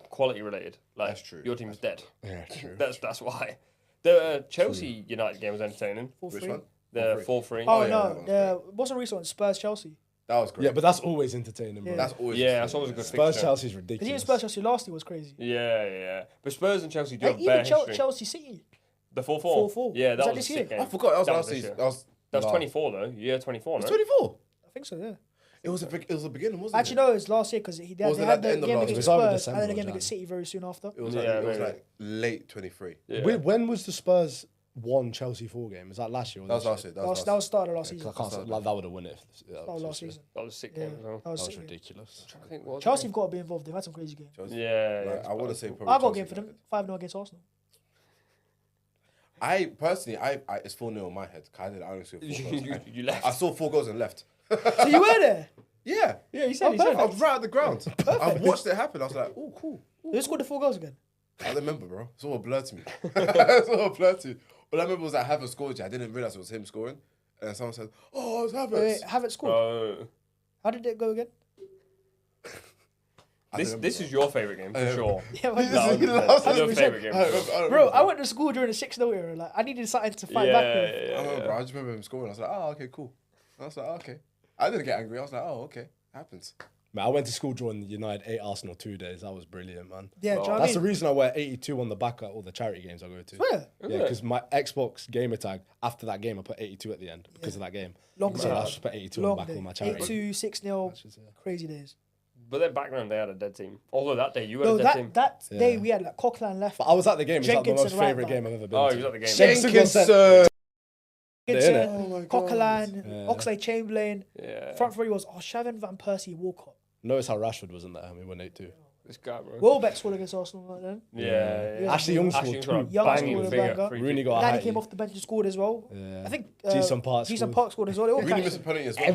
quality related. Like That's true. your team's dead. Yeah, true. That's why. The Chelsea United game was entertaining. 4-3. Which one? The 4-3. Oh, yeah, no. that was What's the recent one? Spurs Chelsea. That was great. Yeah, but that's always entertaining, bro. Yeah. that's always. Yeah, that's always a good Spurs fixture. Chelsea's Because ridiculous. even Spurs Chelsea last year was crazy. Yeah. But Spurs and Chelsea do have Like, bare even history. Chelsea City. The 4-4. 4-4. Yeah, Was that that was this a year? sick game. I forgot that was last this season. year. That was. That was last- 24 though. Yeah, 24. It was No? 24. I think so, yeah. It was the beginning, wasn't Actually, it? no, it was last year because they Was it had at the the end of game last against year? It was either Spurs and then the December or game Jan. against City very soon after. It was Yeah, like, it was maybe. like late 23. Yeah. When was the Spurs 1 Chelsea 4 game? Is that last year? Or That was this last year. That was started last year? season. 'Cause I can't say, like, that would have won it. That was last season. That was a sick Yeah, game as well. that was That was sick. ridiculous. I think what was Chelsea it? have got to be involved. They've had some crazy games. Chelsea. Yeah, Like, yeah. I want to say probably. I got a Chelsea game for them. United. 5-0 against Arsenal. I personally, it's 4-0 in my head. 'Cause I didn't honestly see 4 goals. You left. I saw 4 goals and left. So you were there? Yeah. Yeah, he said. I was right at the ground. I watched it happen. I was like, oh, cool. Who scored the 4 goals again? I don't remember, bro. It's all a blur to me. It's all a blur to me. All I remember was that Havertz scored. I didn't realize it was him scoring. And someone said, oh, it's Havertz. Wait, Havertz scored. Oh. How did it go again? I This don't remember, this bro. is your favourite game for sure. Yeah, This but- is the No, last that's your 100%. favourite game. I for don't sure. Bro, remember. I went to school during the 6-0 era. Like, I needed something to fight back with. I remember, bro. I just remember him scoring. I was like, oh, okay, cool. I was like, oh, okay. I didn't get angry. I was like, oh, okay. Happens. Man, I went to school drawing United 8 Arsenal 2 days. That was brilliant, man. Yeah, do you know what I That's the mean? reason I wear 82 on the back at all the charity games I go to. Swear. Yeah, because my Xbox gamer tag, after that game, I put 82 at the end because of that game. Long So day. I just put 82 on the Long back day. of my charity. 8-2, 6-0. matches, yeah. Crazy days. But then back then they had a dead team. Although that day you had No, a dead team. that day Yeah. we had like Coquelin left. But I was at the game. It's like the Jenkinson most right favourite back. game I've ever been Oh, to. he was at the game. Jenkinson got sent- Jenkinson. Jenkinson, innit? Oh my God. Coquelin, Yeah. Oxlade Chamberlain. Yeah. Front three was Shaven, Van Persie, Walcott. Notice how Rashford wasn't there. We won 8-2. This guy, bro. Welbeck scored against Arsenal right then. Yeah. Ashley Young Ashley scored scored a 2. Young banging scored a figure, banger. free Rooney kick. got a Danny heighty. came off the bench and scored as well. Yeah. I think Jason Park Jason scored. Park scored as well. They all Rooney catch missed a penalty as well.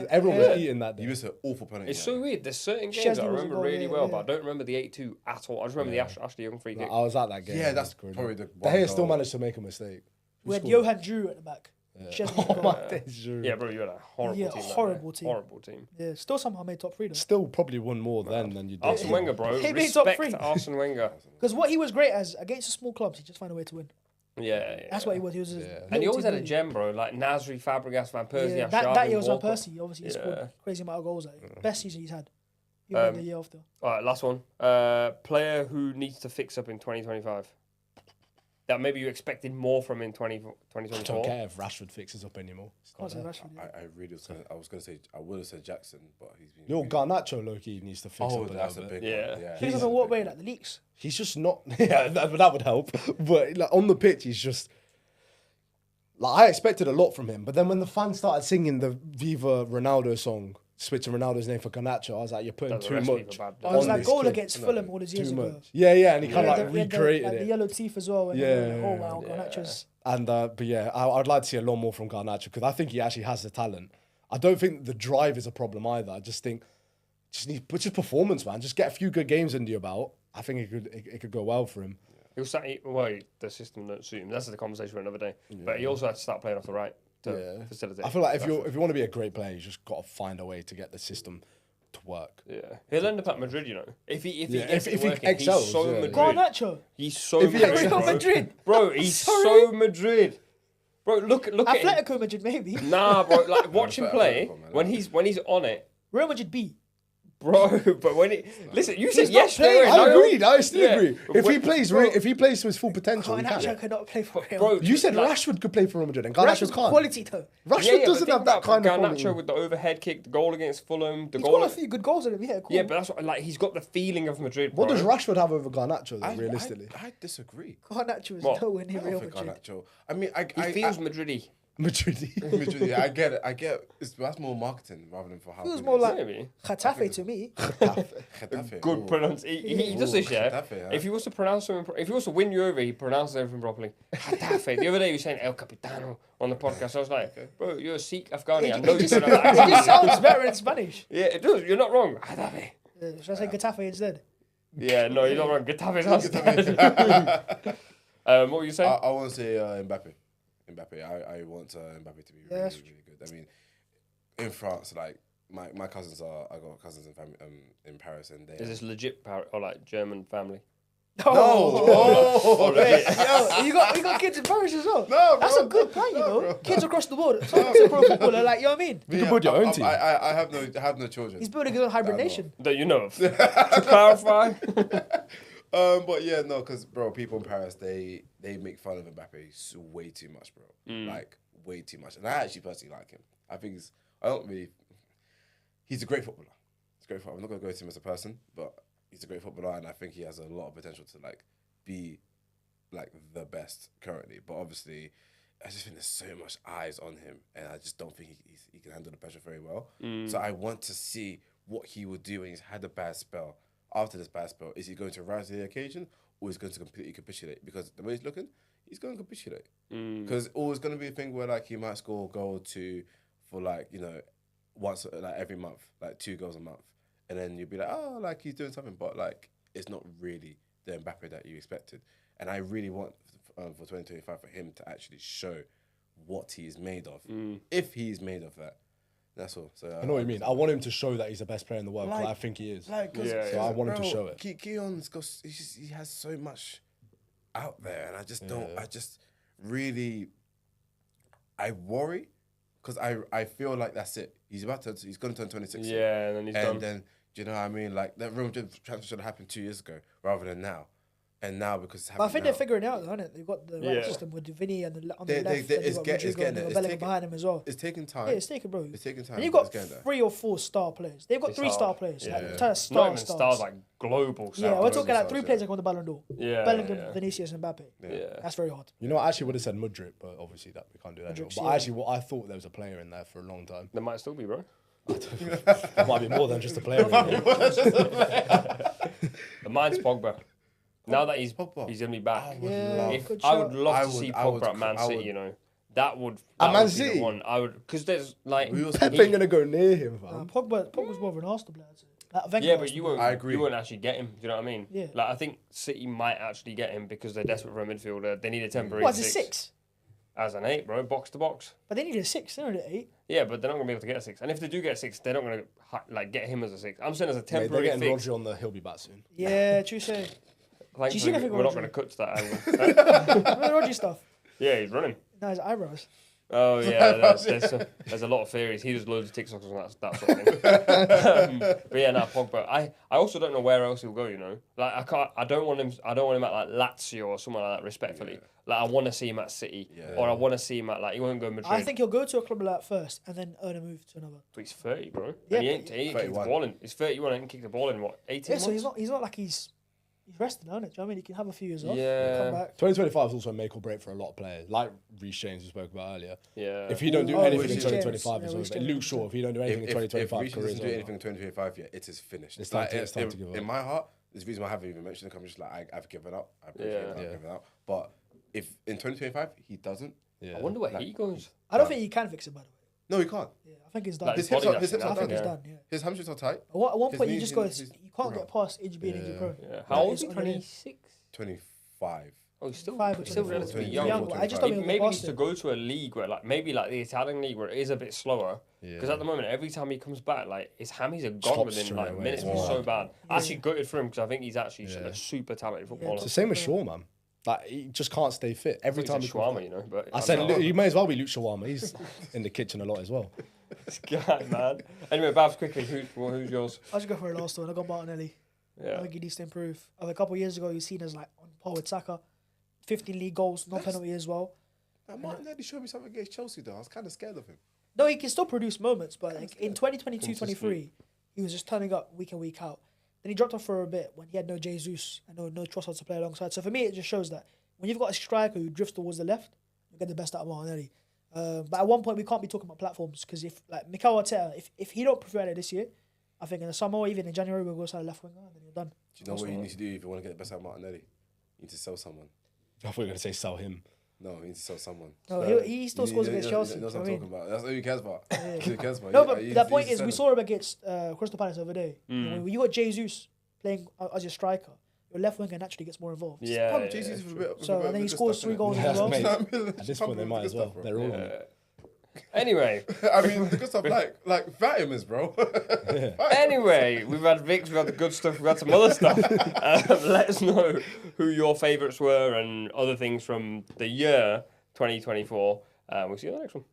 Everyone was Yeah. eating that day. You missed an awful penalty. It's man. so weird. There's certain games Chesney I was a remember goal, really yeah, well, yeah. but I don't remember the 8-2 at all. I just remember the Ashley Young free Like, kick. I was at that game. Yeah, that's It was probably the De one Gea goal. still managed to make a mistake. we had scored? Johan Drew at the back. Chesney Oh got- my days, Drew. Yeah, bro, you had a horrible Yeah, team. that horrible day. team. Horrible team. Yeah, still somehow made top 3 though. Still probably won more then than you did. Arsene Wenger, bro. He made top Respect three. Arsene Wenger. Because what he was great as against the small clubs, he just found a way to win. Yeah. That's what he was. He was. And he always had a gem, bro. Like Nasri, Fabregas, Van Persie, Yeah, Ashavi, that year was Van Walcott. Persie. Obviously, he scored Yeah. crazy amount of goals. Like, best season he's had. Even the year after. All right, last one. Player who needs to fix up in 2025. That maybe you expected more from in I don't 2024. care if Rashford fixes up anymore. It's not Can't say there. Rashford. Yeah. I really was gonna. I was gonna say. I would have said Jackson, but he's been. Yo, Garnacho low-key needs to fix Oh, up a that's a little bit. big Yeah. one. Yeah. Fix he's up a in what big way? one. Like the leaks. That would help. But like, on the pitch, he's just... Like, I expected a lot from him. But then when the fans started singing the Viva Ronaldo song, switching Ronaldo's name for Garnacho, I was like, you're putting That's a too recipe much for bad Oh, it was on that this goal kid. against Fulham all those years Too ago. much. Yeah, and he kind of Yeah, like the recreated the it. yellow teeth as well. And Yeah, oh yeah, wow, yeah. Garnacho's. And but yeah, I'd like to see a lot more from Garnacho because I think he actually has the talent. I don't think the drive is a problem either. I just think just performance, man. Just get a few good games under your belt, I think it could go well for him. He was the system don't suit him. That's the conversation for another day. But he also had to start playing off the right to facilitate. I feel like if you want to be a great player, you just got to find a way to get the system to work. Yeah, he'll end up at Madrid, you know. If he excels, he's so Madrid. Garnacho. He's so If he Madrid, excels. bro. Madrid. Bro, he's Sorry. so Madrid. Bro, look at him. Atletico Madrid, maybe. Nah, bro, like watch him play Atletico, man. when he's on it. Real Madrid B. Bro, but when it listen, you said not yes straight playing. away. I No, agreed. I still Yeah. agree. If he plays, bro, if he plays to his full potential, he Garnacho can. cannot play for Real. Bro, You said like- Rashford could play for Real Madrid, and Garnacho Rashford's can't. quality though. Rashford doesn't have that kind of Garnacho quality. with the overhead kick, the goal against Fulham, the He's goal. got a few good goals in him. Yeah, cool. Yeah, but that's what, like he's got the feeling of Madrid. What bro. does Rashford have over Garnacho, though, realistically? I disagree. Garnacho is What? nowhere near I Real don't think Madrid. Garnacho. I mean, He feels Madrid-y. Madrid. Yeah, I get it. That's more marketing rather than for how. Feels good more it is. like Maybe. Getafe to me. Getafe. Good Ooh. pronunciation. He does this, yeah. Getafe, huh? If he was to pronounce something, if he was to win you over, he pronounces everything properly. Getafe. The other day he was saying El Capitano on the podcast. I was like, bro, you're a Sikh Afghani. I know you don't have that It just accent. sounds better in Spanish. Yeah, it does. You're not wrong. Getafe. Should I say Getafe instead? Yeah, no, you're not wrong. Getafe's us. What were you saying? I want to say Mbappe. I want Mbappe to be really, that's really good. I mean, in France, like my cousins I got cousins in family in Paris, and they. Is this legit or like German family? Oh, wait, yo, you got kids in Paris as well. No, That's bro. a good plan, you know. bro. Kids across the board. Someone's a pro footballer, like you know what I mean. You can build your own team. I have no children. He's building his own hybrid nation. That you know of. To clarify. But yeah, no, because bro, people in Paris they make fun of Mbappe way too much, bro. Like way too much, and I actually personally like him. I think he's a great footballer. He's a great footballer. I'm not gonna go to him as a person, but he's a great footballer, and I think he has a lot of potential to like be like the best currently. But obviously, I just think there's so much eyes on him, and I just don't think he can handle the pressure very well. So I want to see what he will do when he's had a bad spell. After this bad spell, is he going to rise to the occasion, or is he going to completely capitulate? Because the way he's looking, he's going to capitulate. Because it's always going to be a thing where like he might score a goal for like, you know, once like every month, like 2 goals a month, and then you'd be like, oh, like he's doing something, but like it's not really the Mbappe that you expected. And I really want for 2025 for him to actually show what he is made of, if he's made of that. That's all. So I know what you mean. I want him to show that he's the best player in the world, because Like- I think he is. Like, Yeah, So I want him to show it. Keon's got, he has so much out there, and I just don't. I just really, I worry, because I feel like that's it. He's going to turn 26. Yeah, and then he's and done. then do you know what I mean? Like that Real Madrid transfer should have happened 2 years ago rather than now. And now because it's But I happening think now. they're figuring it out, though, aren't it? They've got the right Yeah. system with Vinny and on They- the they- left. they- and it's they've got get- it's Rodrigo getting and there. they've It's got Bellingham taking- behind him as well. It's taking time. Yeah, it's taking, bro. It's taking time. And you've but got it's getting there. 3 or 4 star players. They've got It's 3 star hard. players. Yeah. Like, Yeah. entire Not star even stars, like global stars. Yeah, we're talking like stars, 3 yeah. players that won the Ballon d'Or. Yeah, Bellingham, yeah. Vinicius, and Mbappe. Yeah. That's very hard. You know, I actually would have said Mudryk, but obviously that we can't do that anymore. Mudryk's, But yeah. actually, what I thought there was a player in there for a long time. There might still be, bro. There might be more than just a player. In there. The mine's Pogba. Now that he's Pogba. gonna be back. Yeah, If, good I would shout. love I to would- see I would Pogba at Man I City. would- You know, that would Man be the City? one. I would, because there's like We also- Pep ain't gonna go near him, fam. Pogba's more of an Arsenal player. I'd say. Like Wenger yeah, but Arsenal you player. won't. I agree. You won't actually get him. Do you know what I mean? Yeah. Like I think City might actually get him because they're desperate for a midfielder. They need a temporary. What, is it 6? As an 8, bro, box to box. But they need a 6, they don't need an 8. Yeah, but they're not gonna be able to get a 6. And if they do get a 6, they're not gonna like get him as a 6. I'm saying as a Mate, they're temporary getting fix. Rodri on the. He'll be back soon. Yeah, true say. Thankfully, anything we're not Rodri? going to cut to that angle. Remember the Rodri stuff? Yeah, he's running. No, his eyebrows. Oh yeah, there's a lot of theories. He does loads of TikToks on that sort of thing. But yeah, nah, Pogba. I also don't know where else he'll go. You know, like I don't want him at like Lazio or somewhere like that. Respectfully, like I want to see him at City, or I want to see him at like he won't go Madrid. I think he'll go to a club like that first and then earn a move to another. But he's 30, bro. Yeah, And he ain't kicked the 31. ball in. He's 31 and ain't kicked the ball in what 18 Yeah, months. so he's not like he's resting on it. Do you know what I mean? He can have a few years off. Yeah. Come back. 2025 is also a make or break for a lot of players, like Reece James we spoke about earlier. Yeah. If he don't do Oh, anything in Reece James. 2025, Yeah, it's Reece over. James. Luke Shaw, if he don't do anything in If 2025, Reece career's doesn't do over. anything in 2025 yet, it is finished. It's time to give up. In my heart, there's a reason why I haven't even mentioned it. I'm just like, I've given up. I've given up. But if in 2025 he doesn't, Yeah. I wonder where he goes. I don't think he can fix it, by the way. No, he can't. Yeah, I think it's done. Like, His body hips are wrapping, I think done. it's yeah. done. Yeah. His hamstrings are tight. At one His point, you knees, just go. his- You can't get past being injury prone. Yeah. How old It's is he? on your head. 26? 25. Oh, he's still, 5 or still 24. relatively Young, young. Young, but I just don't He think maybe he'll needs get to past go to a league where, like, maybe like the Italian league where it is a bit slower. Because Yeah. at the moment, every time he comes back, like his hammies are gone Stops within straight like away. minutes. Yeah. It's so bad. Yeah. Actually, gutted for him because I think he's actually Yeah. a super talented footballer. It's the same as Shaw, man. Like he just can't stay fit. Every time he comes shawarma, back. you know. But I said don't know. you may as well be Luke Shawarma. He's in the kitchen a lot as well. This guy, man. Anyway, Babs, quickly, who's yours? I'll just go for a last one. I got Martinelli. I Yeah. think he needs to improve. A couple of years ago, he was seen as like on par with Saka. 15 league goals, no penalty as well. Martinelli showed me something against Chelsea, though. I was kind of scared of him. No, he can still produce moments, but like in 2022-23, he was just turning up week in, week out. Then he dropped off for a bit when he had no Jesus and no Trossard to play alongside. So for me, it just shows that when you've got a striker who drifts towards the left, you get the best out of Martinelli. But at one point, we can't be talking about platforms because if like Mikel Arteta, if he don't prefer it this year, I think in the summer or even in January we'll go side left winger and then you're done. Do you know what you need to do if you want to get the best out of Martinelli? You need to sell someone. I thought you were gonna say sell him. No, you need to sell someone. No, he still scores You against know- Chelsea. You know what I I'm mean. talking about. That's all he cares about. That's all he cares about. No, You- but you- that you point need to is sell we him. saw him against Crystal Palace the other day. When you got Jesus playing as your striker, your left winger naturally gets more involved. Yeah. Pump yeah, Jesus yeah, with a true. bit- with So, a bit and then of he good scores stuff, 3 innit? goals Yeah, as well. mate. At At this point, they might as well. They're all of them. Anyway, I mean, the good stuff like vitamins, bro. anyway, we've had Vicks, we've had the good stuff, we've had some other stuff. Let us know who your favourites were and other things from the year 2024. We'll see you in the next one.